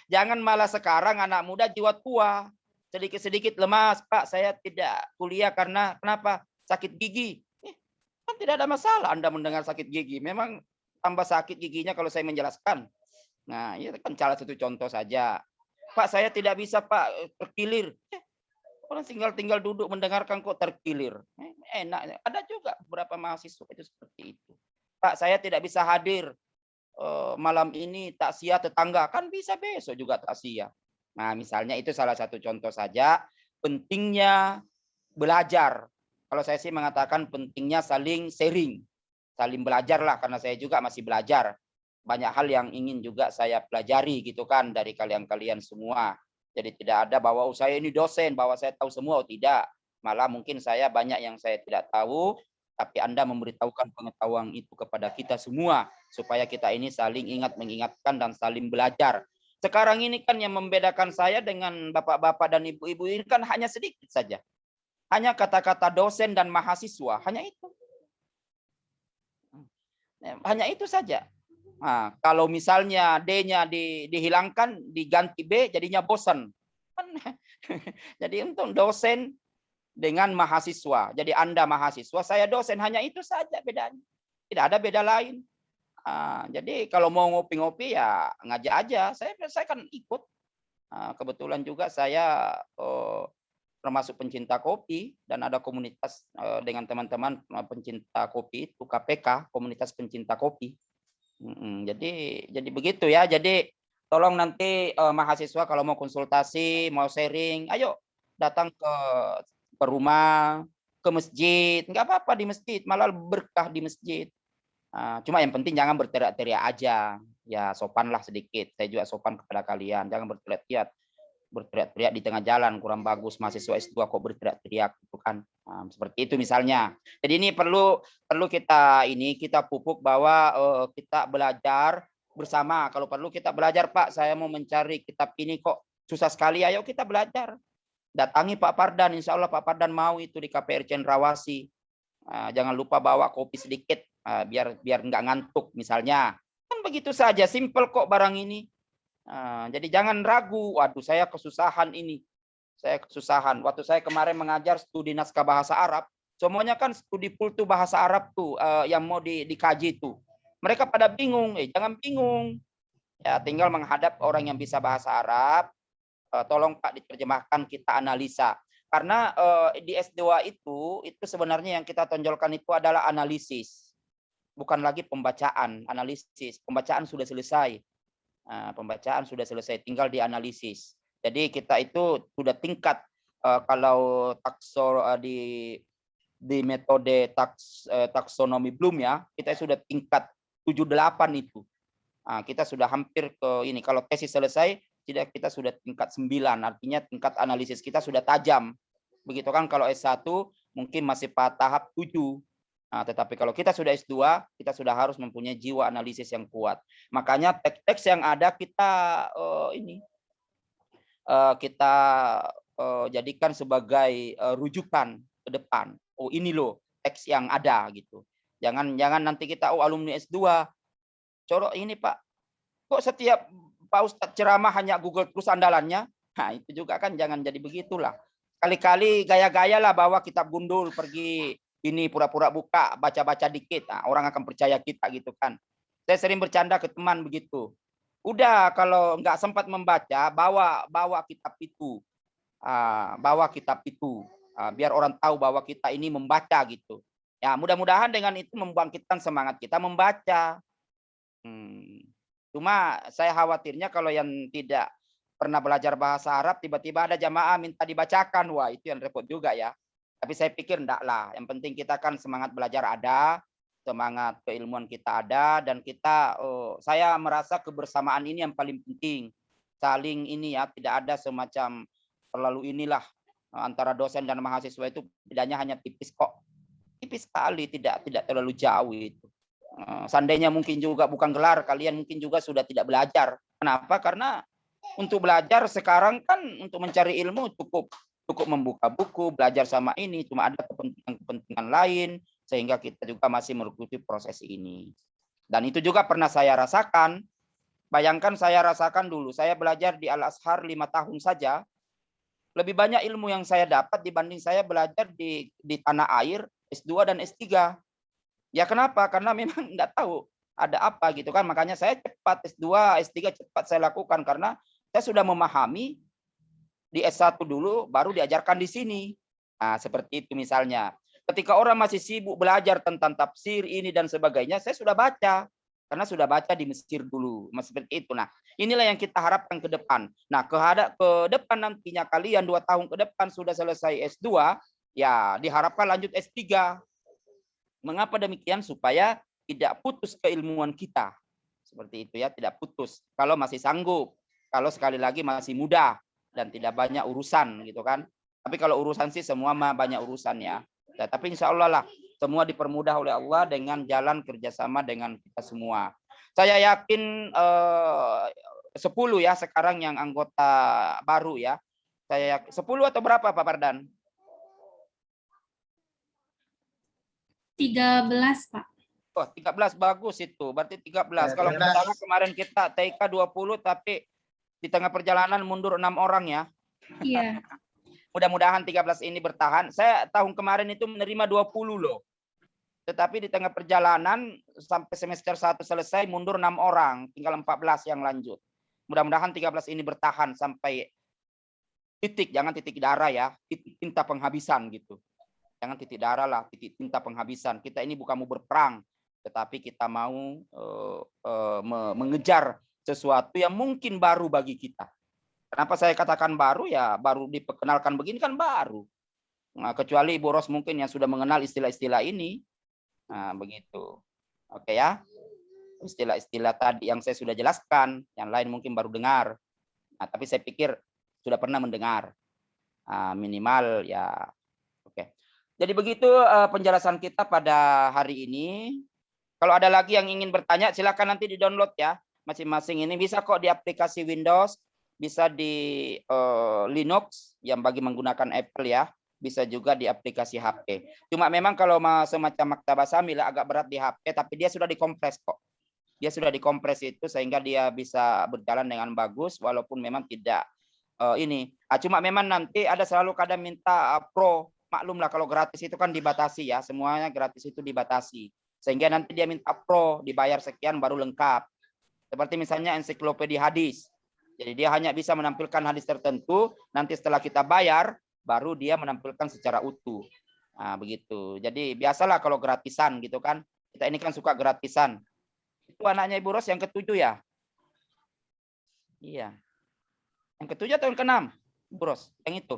Jangan malah sekarang anak muda jiwa tua. Sedikit-sedikit lemas, Pak, saya tidak kuliah karena kenapa? Sakit gigi. Kan tidak ada masalah Anda mendengar sakit gigi. Memang tambah sakit giginya kalau saya menjelaskan. Nah, itu kan salah satu contoh saja. Pak, saya tidak bisa, Pak, terkilir. Orang tinggal duduk mendengarkan kok terkilir. Enak. Ada juga beberapa mahasiswa itu seperti itu. Pak, saya tidak bisa hadir malam ini takziah tetangga. Kan bisa besok juga takziah. Nah, misalnya itu salah satu contoh saja. Pentingnya belajar. Kalau saya sih mengatakan pentingnya saling sharing. Saling belajarlah, karena saya juga masih belajar. Banyak hal yang ingin juga saya pelajari gitu kan dari kalian-kalian semua. Jadi tidak ada bahwa saya ini dosen, bahwa saya tahu semua, tidak. Malah mungkin saya banyak yang saya tidak tahu, tapi Anda memberitahukan pengetahuan itu kepada kita semua, supaya kita ini saling mengingatkan dan saling belajar. Sekarang ini kan yang membedakan saya dengan bapak-bapak dan ibu-ibu ini kan hanya sedikit saja. Hanya kata-kata dosen dan mahasiswa, hanya itu. Hanya itu saja. Nah, kalau misalnya D-nya dihilangkan, diganti B, jadinya bosan. Jadi untuk dosen dengan mahasiswa. Jadi Anda mahasiswa, saya dosen. Hanya itu saja bedanya. Tidak ada beda lain. Jadi kalau mau ngopi-ngopi ya ngajak aja. Saya kan ikut. Kebetulan juga saya termasuk pencinta kopi dan ada komunitas dengan teman-teman pencinta kopi itu, KPK, komunitas pencinta kopi. Jadi begitu ya. Jadi tolong nanti mahasiswa kalau mau konsultasi, mau sharing, ayo datang ke rumah, ke masjid. Nggak apa-apa di masjid, malah berkah di masjid. Cuma yang penting jangan berteriak-teriak aja. Ya sopanlah sedikit. Saya juga sopan kepada kalian. Jangan berteriak-teriak di tengah jalan, kurang bagus. Mahasiswa S2 kok berteriak-teriak gitu kan. Seperti itu misalnya. Jadi ini perlu kita pupuk bahwa kita belajar bersama. Kalau perlu kita belajar, Pak, saya mau mencari kitab ini kok susah sekali. Ayo kita belajar. Datangi Pak Pardan, insya Allah Pak Pardan mau itu di KPR Cendrawasih. Jangan lupa bawa kopi sedikit biar nggak ngantuk misalnya. Kan begitu saja, simple kok barang ini. Jadi jangan ragu, waduh saya kesusahan ini. Saya kesusahan. Waktu saya kemarin mengajar studi naskah bahasa Arab, semuanya kan studi full tuh bahasa Arab tuh yang mau dikaji tuh. Mereka pada bingung, jangan bingung. Ya tinggal menghadap orang yang bisa bahasa Arab. Tolong Pak diterjemahkan, kita analisa. Karena di S2 itu sebenarnya yang kita tonjolkan itu adalah analisis. Bukan lagi pembacaan, analisis. Pembacaan sudah selesai. Pembacaan sudah selesai, tinggal dianalisis. Jadi kita itu sudah tingkat kalau di metode taksonomi Bloom ya, kita sudah tingkat 78 itu. Kita sudah hampir ke ini. Kalau tesis selesai, kita sudah tingkat 9, artinya tingkat analisis kita sudah tajam. Begitu kan kalau S1 mungkin masih tahap 7. Tetapi kalau kita sudah S2, kita sudah harus mempunyai jiwa analisis yang kuat. Makanya teks-teks yang ada kita jadikan sebagai rujukan ke depan. Oh ini loh teks yang ada gitu. Jangan nanti kita alumni S2 corok ini Pak. Kok setiap Pak Ustadz ceramah hanya Google terus andalannya? Nah itu juga kan jangan jadi begitulah. Kali-kali gaya-gaya lah bawa kitab gundul pergi ini pura-pura buka, baca-baca dikit. Orang akan percaya kita gitu kan. Saya sering bercanda ke teman begitu. Udah kalau nggak sempat membaca, bawa kitab itu. Bawa kitab itu. Biar orang tahu bahwa kita ini membaca gitu. Ya mudah-mudahan dengan itu membangkitkan semangat kita membaca. Cuma saya khawatirnya kalau yang tidak pernah belajar bahasa Arab tiba-tiba ada jamaah minta dibacakan, wah itu yang repot juga ya. Tapi saya pikir enggak lah. Yang penting kita kan semangat belajar ada, semangat keilmuan kita ada, dan kita saya merasa kebersamaan ini yang paling penting. Saling ini ya, tidak ada semacam terlalu inilah antara dosen dan mahasiswa itu bedanya hanya tipis kok. Tipis sekali, tidak terlalu jauh itu. Seandainya mungkin juga bukan gelar, kalian mungkin juga sudah tidak belajar. Kenapa? Karena untuk belajar sekarang kan untuk mencari ilmu cukup membuka buku, belajar sama ini, cuma ada kepentingan lain sehingga kita juga masih mengikuti proses ini. Dan itu juga pernah saya rasakan. Bayangkan saya rasakan dulu, saya belajar di Al-Azhar 5 tahun saja. Lebih banyak ilmu yang saya dapat dibanding saya belajar di tanah air S2 dan S3. Ya kenapa? Karena memang enggak tahu ada apa gitu kan. Makanya saya cepat S2, S3 cepat saya lakukan karena saya sudah memahami di S1 dulu baru diajarkan di sini. Nah, seperti itu misalnya. Ketika orang masih sibuk belajar tentang tafsir ini dan sebagainya, saya sudah baca. Karena sudah baca di Mesir dulu. Seperti itu. Nah, inilah yang kita harapkan ke depan. Nah, ke depan nantinya kalian 2 tahun ke depan sudah selesai S2, ya diharapkan lanjut S3. Mengapa demikian? Supaya tidak putus keilmuan kita. Seperti itu ya, tidak putus. Kalau masih sanggup. Kalau sekali lagi masih muda dan tidak banyak urusan gitu kan. Tapi kalau urusan sih semua mah banyak urusan ya. Nah, tapi insya Allah lah semua dipermudah oleh Allah dengan jalan kerjasama dengan kita semua. Saya yakin 10 ya sekarang yang anggota baru ya. Saya 10 atau berapa Pak Pardan? 13, Pak. Oh, 13 bagus itu. Berarti 13. Kalau pertama kemarin kita TK 20 tapi di tengah perjalanan mundur 6 orang ya. Iya. Mudah-mudahan 13 ini bertahan. Saya tahun kemarin itu menerima 20 loh. Tetapi di tengah perjalanan sampai semester 1 selesai mundur 6 orang. Tinggal 14 yang lanjut. Mudah-mudahan 13 ini bertahan sampai titik. Jangan titik darah ya. Titik tinta penghabisan gitu. Jangan titik darah lah. Titik tinta penghabisan. Kita ini bukan mau berperang. Tetapi kita mau mengejar sesuatu yang mungkin baru bagi kita. Kenapa saya katakan baru? Ya baru diperkenalkan begini kan baru. Nah, kecuali Ibu Ros mungkin yang sudah mengenal istilah-istilah ini. Nah, begitu. Oke ya. Istilah-istilah tadi yang saya sudah jelaskan, yang lain mungkin baru dengar. Nah, tapi saya pikir sudah pernah mendengar. Minimal ya. Oke. Jadi begitu penjelasan kita pada hari ini. Kalau ada lagi yang ingin bertanya, silakan nanti di-download ya. Masing-masing ini bisa kok di aplikasi Windows, bisa di Linux yang bagi menggunakan Apple ya, bisa juga di aplikasi HP. Cuma memang kalau semacam Maktabah Samila agak berat di HP, tapi dia sudah dikompres kok. Dia sudah dikompres itu sehingga dia bisa berjalan dengan bagus walaupun memang tidak ini. Cuma memang nanti ada selalu kadang minta Pro. Maklumlah kalau gratis itu kan dibatasi ya, semuanya gratis itu dibatasi. Sehingga nanti dia minta Pro, dibayar sekian baru lengkap. Seperti misalnya ensiklopedia hadis. Jadi dia hanya bisa menampilkan hadis tertentu, nanti setelah kita bayar, baru dia menampilkan secara utuh. Nah, begitu. Jadi biasalah kalau gratisan gitu kan. Kita ini kan suka gratisan. Itu anaknya Ibu Ros yang ke-7 ya? Iya. Yang ke-7 atau yang ke-6? Ibu Ros, yang itu.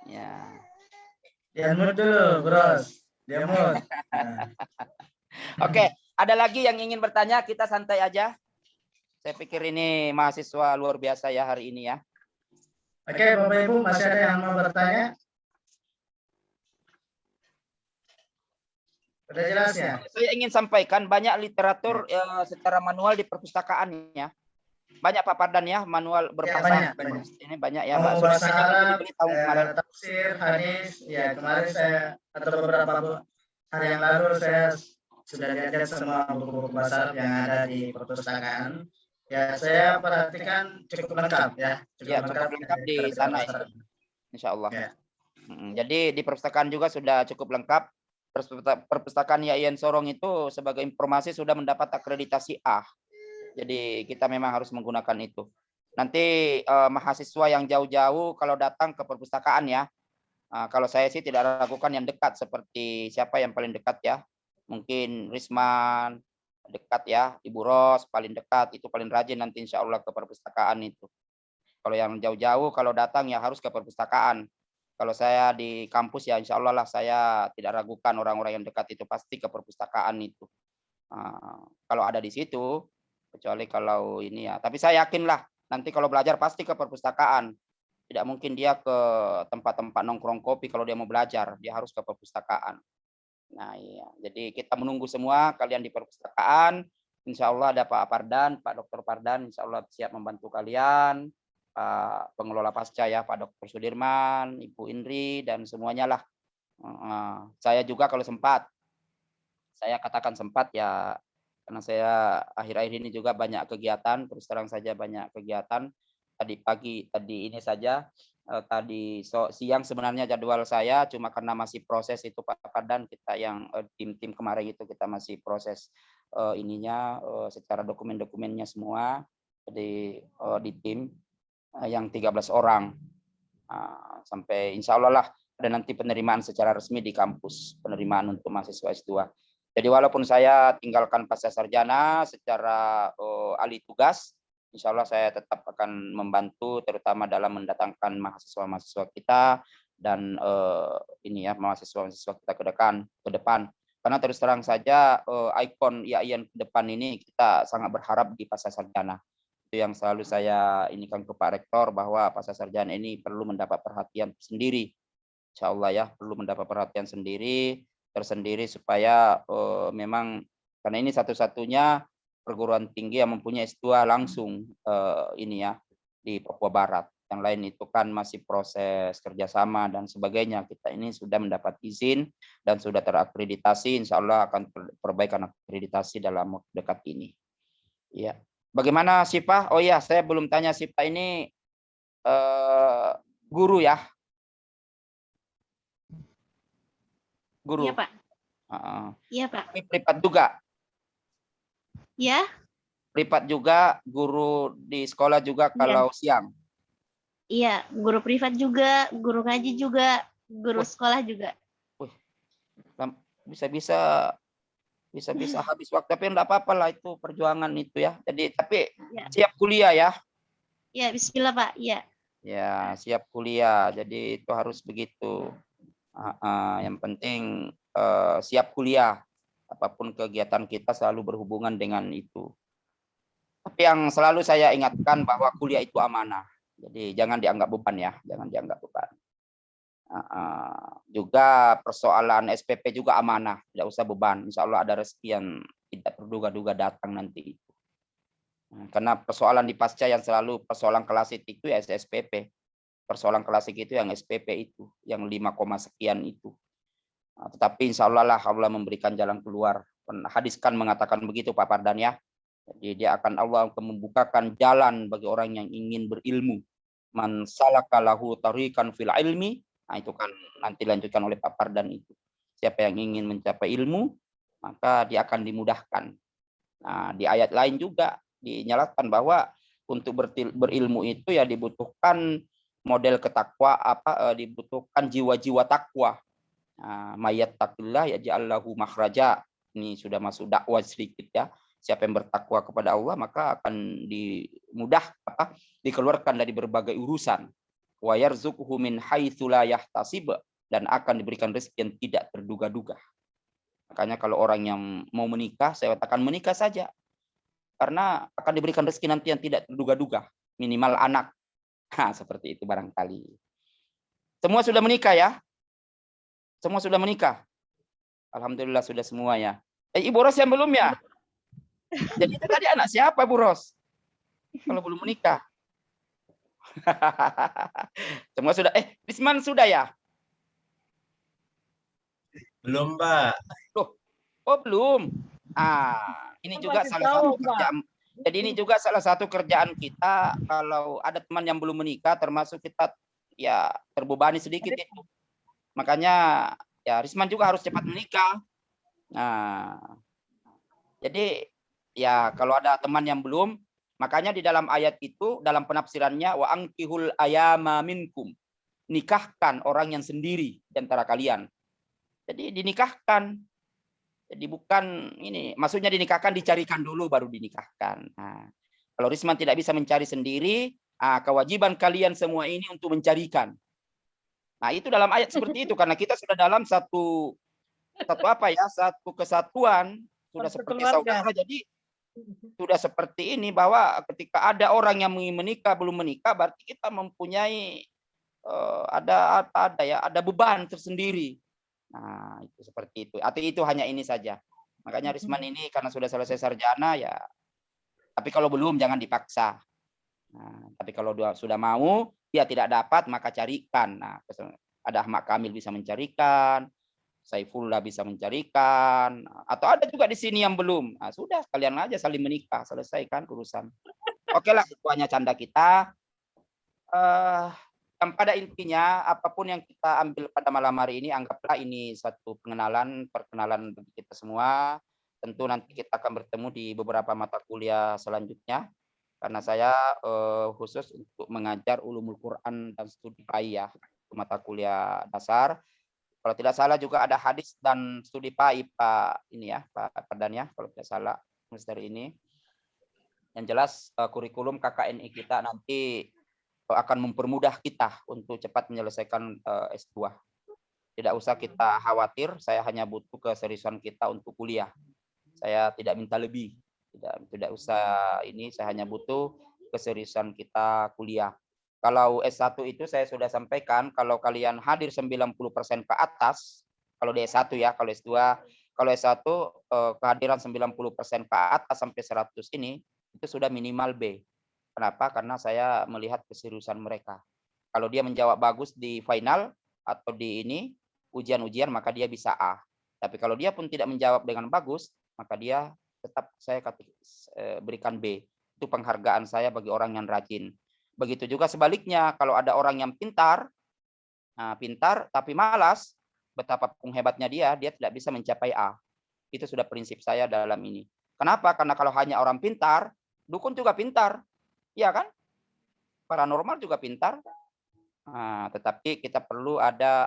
Ya. Dia mood dulu, Bros. Dia mood. Oke. Ada lagi yang ingin bertanya? Kita santai aja. Saya pikir ini mahasiswa luar biasa ya hari ini ya. Oke, Bapak Ibu, masih ada yang mau bertanya? Sudah jelas ya? Saya ingin sampaikan banyak literatur secara manual di perpustakaan ya. Banyak Pak Pardan ya, manual berbahasa banyak. Ini banyak ya. Mau bahasa Arab, kemarin. tafsir, hadis, ya kemarin saya atau beberapa hari yang lalu saya sudah lihat semua buku-buku bahasa Arab yang ada di perpustakaan. Ya, saya perhatikan cukup lengkap ya. Cukup lengkap di sana ya. Insya Allah. Ya. Jadi di perpustakaan juga sudah cukup lengkap. Perpustakaan Yayan Sorong itu sebagai informasi sudah mendapat akreditasi A. Jadi kita memang harus menggunakan itu. Nanti mahasiswa yang jauh-jauh kalau datang ke perpustakaan ya. Kalau saya sih tidak ragukan yang dekat seperti siapa yang paling dekat ya. Mungkin Risman dekat ya, Ibu Ros paling dekat, itu paling rajin nanti insya Allah ke perpustakaan itu. Kalau yang jauh-jauh kalau datang ya harus ke perpustakaan. Kalau saya di kampus ya insya Allah lah saya tidak ragukan orang-orang yang dekat itu pasti ke perpustakaan itu. Kalau ada di situ, kecuali kalau ini ya. Tapi saya yakin lah nanti kalau belajar pasti ke perpustakaan. Tidak mungkin dia ke tempat-tempat nongkrong kopi kalau dia mau belajar, dia harus ke perpustakaan. Nah iya, jadi kita menunggu semua kalian di perpustakaan. Insya Allah ada Pak Pardan, Pak Dr. Pardan, insya Allah siap membantu kalian. Pak pengelola pasca ya, Pak Dr. Sudirman, Ibu Indri, dan semuanya lah. Saya juga kalau sempat, saya katakan sempat ya, karena saya akhir-akhir ini juga banyak kegiatan, terus terang saja banyak kegiatan. Tadi pagi, tadi ini saja, tadi siang sebenarnya jadwal saya, cuma karena masih proses itu Pak Pardan, kita yang tim-tim kemarin itu kita masih proses ininya secara dokumen-dokumennya semua, jadi di tim yang 13 orang sampai insya Allah lah ada nanti penerimaan secara resmi di kampus, penerimaan untuk mahasiswa S2. Jadi walaupun saya tinggalkan pasca sarjana secara alih tugas, insya Allah saya tetap akan membantu terutama dalam mendatangkan mahasiswa-mahasiswa kita dan ini ya mahasiswa-mahasiswa kita ke depan. Karena terus terang saja ikon IAIN ke depan ini kita sangat berharap di pasca sarjana. Itu yang selalu saya inikan ke Pak Rektor bahwa pasca sarjana ini perlu mendapat perhatian sendiri. Insya Allah ya perlu mendapat perhatian tersendiri supaya memang karena ini satu-satunya perguruan tinggi yang mempunyai S2 langsung ini ya di Papua Barat. Yang lain itu kan masih proses kerjasama dan sebagainya. Kita ini sudah mendapat izin dan sudah terakreditasi. Insya Allah akan perbaikan akreditasi dalam waktu dekat ini. Ya, bagaimana Syifa? Oh ya, saya belum tanya Syifa ini guru ya. Guru. Iya Pak. Iya Pak. Privat juga. Ya. Privat juga, guru di sekolah juga kalau siang. Iya, guru privat juga, guru ngaji juga, guru sekolah juga. Bisa habis waktu, tapi enggak apa-apa lah itu perjuangan itu ya. Jadi tapi siap kuliah ya. Ya, bismillah Pak. Iya. Ya, siap kuliah. Jadi itu harus begitu. Yang penting siap kuliah. Apapun kegiatan kita selalu berhubungan dengan itu. Tapi yang selalu saya ingatkan bahwa kuliah itu amanah. Jadi jangan dianggap beban ya, jangan dianggap beban. Juga persoalan SPP juga amanah, tidak usah beban. Insya Allah ada rezeki yang tidak terduga-duga datang nanti itu. Karena persoalan di pasca yang selalu persoalan klasik itu ya SPP. Persoalan klasik itu yang SPP itu, yang 5, sekian itu. Tetapi insya Allah lah Allah memberikan jalan keluar. Hadis kan mengatakan begitu Pak Pardan ya. Jadi dia akan Allah akan membukakan jalan bagi orang yang ingin berilmu. Man salaka lahu tariqan fil ilmi. Nah itu kan nanti lanjutkan oleh Pak Pardan itu. Siapa yang ingin mencapai ilmu, maka dia akan dimudahkan. Nah, di ayat lain juga dinyatakan bahwa untuk berilmu itu ya dibutuhkan model ketakwa dibutuhkan jiwa-jiwa takwa. Mayat takillah ya ja'allahu makhraja. Ini sudah masuk dakwah sedikit ya. Siapa yang bertakwa kepada Allah maka akan dikeluarkan dari berbagai urusan. Wa yarzuquhu min haitsu la yahtasib, dan akan diberikan rezeki yang tidak terduga-duga. Makanya kalau orang yang mau menikah, saya katakan menikah saja. Karena akan diberikan rezeki nanti yang tidak terduga-duga, minimal anak. Seperti itu barangkali. Semua sudah menikah ya? Semua sudah menikah? Alhamdulillah sudah semua ya. Ibu Ros yang belum ya? Jadi tadi anak siapa Bu Ros? Kalau belum menikah. Semua sudah. Risman sudah ya? Belum Pak. Oh belum. Ini juga salah satu kerjaan. Jadi ini juga salah satu kerjaan kita. Kalau ada teman yang belum menikah, termasuk kita ya terbebani sedikit itu. Makanya ya Risman juga harus cepat menikah. Nah, jadi ya kalau ada teman yang belum, makanya di dalam ayat itu dalam penafsirannya wa ankihul ayama minkum, nikahkan orang yang sendiri di antara kalian. Jadi dinikahkan. Jadi bukan ini, maksudnya dinikahkan dicarikan dulu baru dinikahkan. Nah, kalau Risman tidak bisa mencari sendiri, kewajiban kalian semua ini untuk mencarikan. Nah, itu dalam ayat seperti itu karena kita sudah dalam satu kesatuan, sudah seperti saudara. Jadi sudah seperti ini bahwa ketika ada orang yang ingin menikah belum menikah, berarti kita mempunyai ada beban tersendiri. Nah, itu seperti itu. Atau itu hanya ini saja. Makanya Risman ini karena sudah selesai sarjana ya. Tapi kalau belum jangan dipaksa. Nah, tapi kalau sudah mau, dia tidak dapat maka carikan. Nah, ada Ahmad Kamil bisa mencarikan, Saifullah bisa mencarikan, atau ada juga di sini yang belum. Nah, sudah kalian aja saling menikah, selesaikan urusan. Oke lah, itu hanya canda kita. Yang pada intinya apapun yang kita ambil pada malam hari ini, anggaplah ini satu perkenalan bagi kita semua. Tentu nanti kita akan bertemu di beberapa mata kuliah selanjutnya. Karena saya khusus untuk mengajar ulumul Quran dan studi PAI ya, mata kuliah dasar. Kalau tidak salah juga ada hadis dan studi PAI Pak Pardan ya, kalau tidak salah semester ini. Yang jelas kurikulum KKNI kita nanti akan mempermudah kita untuk cepat menyelesaikan S2. Tidak usah kita khawatir, saya hanya butuh keseriusan kita untuk kuliah. Saya tidak minta lebih. Tidak usah ini, saya hanya butuh keseriusan kita kuliah. Kalau S1 itu saya sudah sampaikan, kalau kalian hadir 90% ke atas, kalau di S1 ya, kalau S2, kalau S1 kehadiran 90% ke atas sampai 100 ini, itu sudah minimal B. Kenapa? Karena saya melihat keseriusan mereka. Kalau dia menjawab bagus di final atau di ini, ujian-ujian, maka dia bisa A. Tapi kalau dia pun tidak menjawab dengan bagus, maka dia tetap saya berikan B. Itu penghargaan saya bagi orang yang rajin. Begitu juga sebaliknya, kalau ada orang yang pintar tapi malas, betapapun hebatnya dia tidak bisa mencapai A. Itu sudah prinsip saya dalam ini. Kenapa? Karena kalau hanya orang pintar, dukun juga pintar, ya kan? Paranormal juga pintar. Nah, tetapi kita perlu ada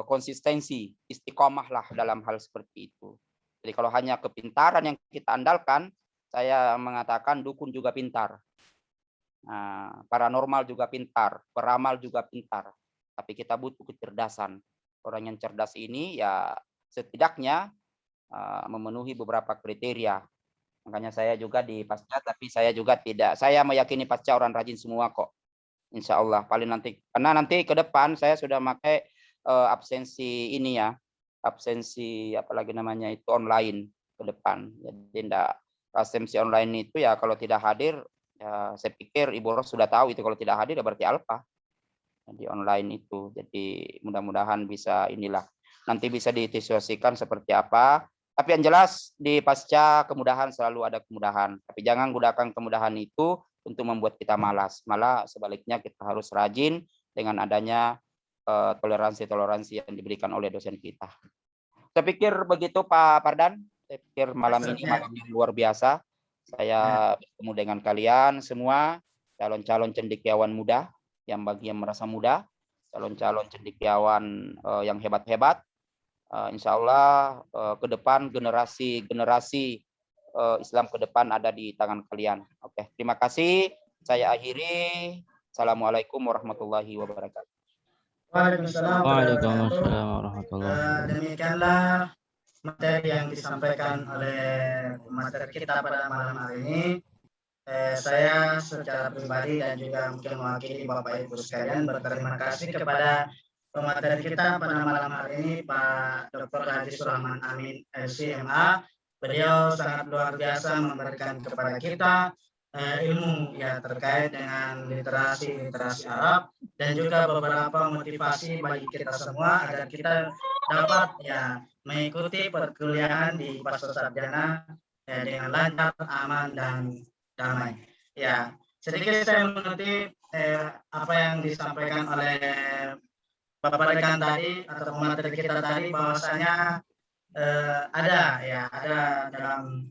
konsistensi, istiqomah lah dalam hal seperti itu. Jadi kalau hanya kepintaran yang kita andalkan, saya mengatakan dukun juga pintar. Nah, paranormal juga pintar, peramal juga pintar. Tapi kita butuh kecerdasan. Orang yang cerdas ini ya setidaknya memenuhi beberapa kriteria. Makanya saya juga di pasca, tapi saya juga tidak. Saya meyakini pasca orang rajin semua kok. Insya Allah. Paling nanti, karena nanti ke depan saya sudah pakai absensi ini ya. Absensi apalagi namanya itu online ke depan. Jadi absensi online itu ya kalau tidak hadir, ya, saya pikir Ibu Ros sudah tahu itu kalau tidak hadir ya berarti alfa di online itu. Jadi mudah-mudahan bisa nanti bisa didiskusikan seperti apa. Tapi yang jelas di pasca kemudahan selalu ada kemudahan. Tapi jangan gunakan kemudahan itu untuk membuat kita malas. Malah sebaliknya kita harus rajin dengan adanya toleransi yang diberikan oleh dosen kita. Saya pikir begitu Pak Pardan. Saya pikir malam ini malam yang luar biasa. Saya bertemu dengan kalian semua, calon-calon cendekiawan muda, yang bagi yang merasa muda, calon-calon cendekiawan yang hebat-hebat. Insya Allah ke depan generasi Islam ke depan ada di tangan kalian. Oke, terima kasih. Saya akhiri. Assalamualaikum warahmatullahi wabarakatuh. Waalaikumsalam warahmatullahi wabarakatuh. Demikianlah materi yang disampaikan oleh materi kita pada malam hari ini. Saya secara pribadi dan juga mungkin mewakili Bapak Ibu sekalian berterima kasih kepada pemateri kita pada malam hari ini, Pak Dr. Haji Sulaiman Amin LCMA. Beliau sangat luar biasa memberikan kepada kita ilmu ya terkait dengan literasi Arab dan juga beberapa motivasi bagi kita semua agar kita dapat ya mengikuti perkuliahan di pasca sarjana dengan lancar, aman dan damai. Ya, sedikit saya mengutip apa yang disampaikan oleh Bapak rekan tadi atau pemateri kita tadi, bahwasanya ada dalam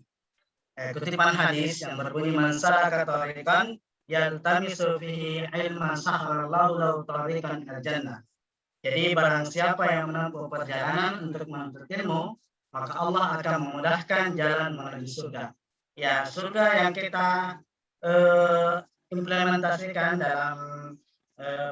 kutipan hadis yang berbunyi man salaka tariqan yaltamisu fihi ilman sahhalallahu lahu tariqan ilal jannah. Jadi barang siapa yang menempuh perjalanan untuk menuntut ilmu, maka Allah akan memudahkan jalan menuju surga. Ya, surga yang kita implementasikan dalam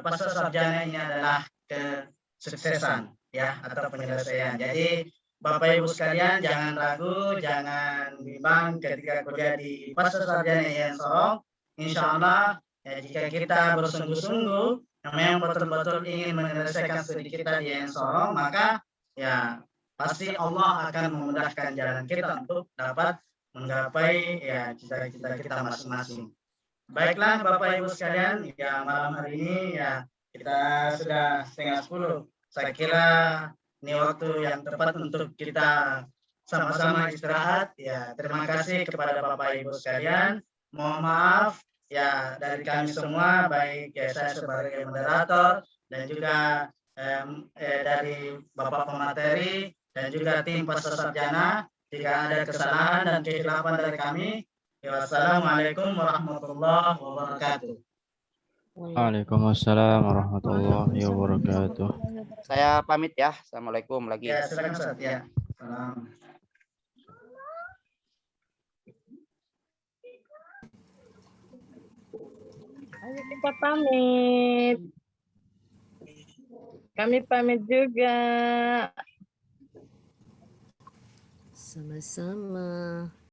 pasca sarjana ini adalah kesuksesan ya atau penyelesaian. Jadi Bapak Ibu sekalian jangan ragu, jangan bimbang ketika kuliah di pasca sarjana IAIN Sorong. Insya Allah ya, jika kita bersungguh-sungguh memang betul-betul ingin menyelesaikan studi kita di IAIN Sorong, maka ya pasti Allah akan memudahkan jalan kita untuk dapat menggapai ya cita-cita kita masing-masing. Baiklah Bapak Ibu sekalian, ya malam hari ini ya kita sudah 9:30. Saya kira ini waktu yang tepat untuk kita sama-sama istirahat. Ya, terima kasih kepada Bapak Ibu sekalian. Mohon maaf ya dari kami semua, baik ya saya sebagai moderator dan juga dari Bapak pemateri dan juga tim pasca sarjana jika ada kesalahan dan kehilafan dari kami. Ya, wassalamualaikum warahmatullahi wabarakatuh. Waalaikumsalam warahmatullahi wabarakatuh. Saya pamit ya. Assalamualaikum lagi. Ya, silakan Ustaz ya. Salam. Ayo kita pamit. Kami pamit juga. Sama-sama.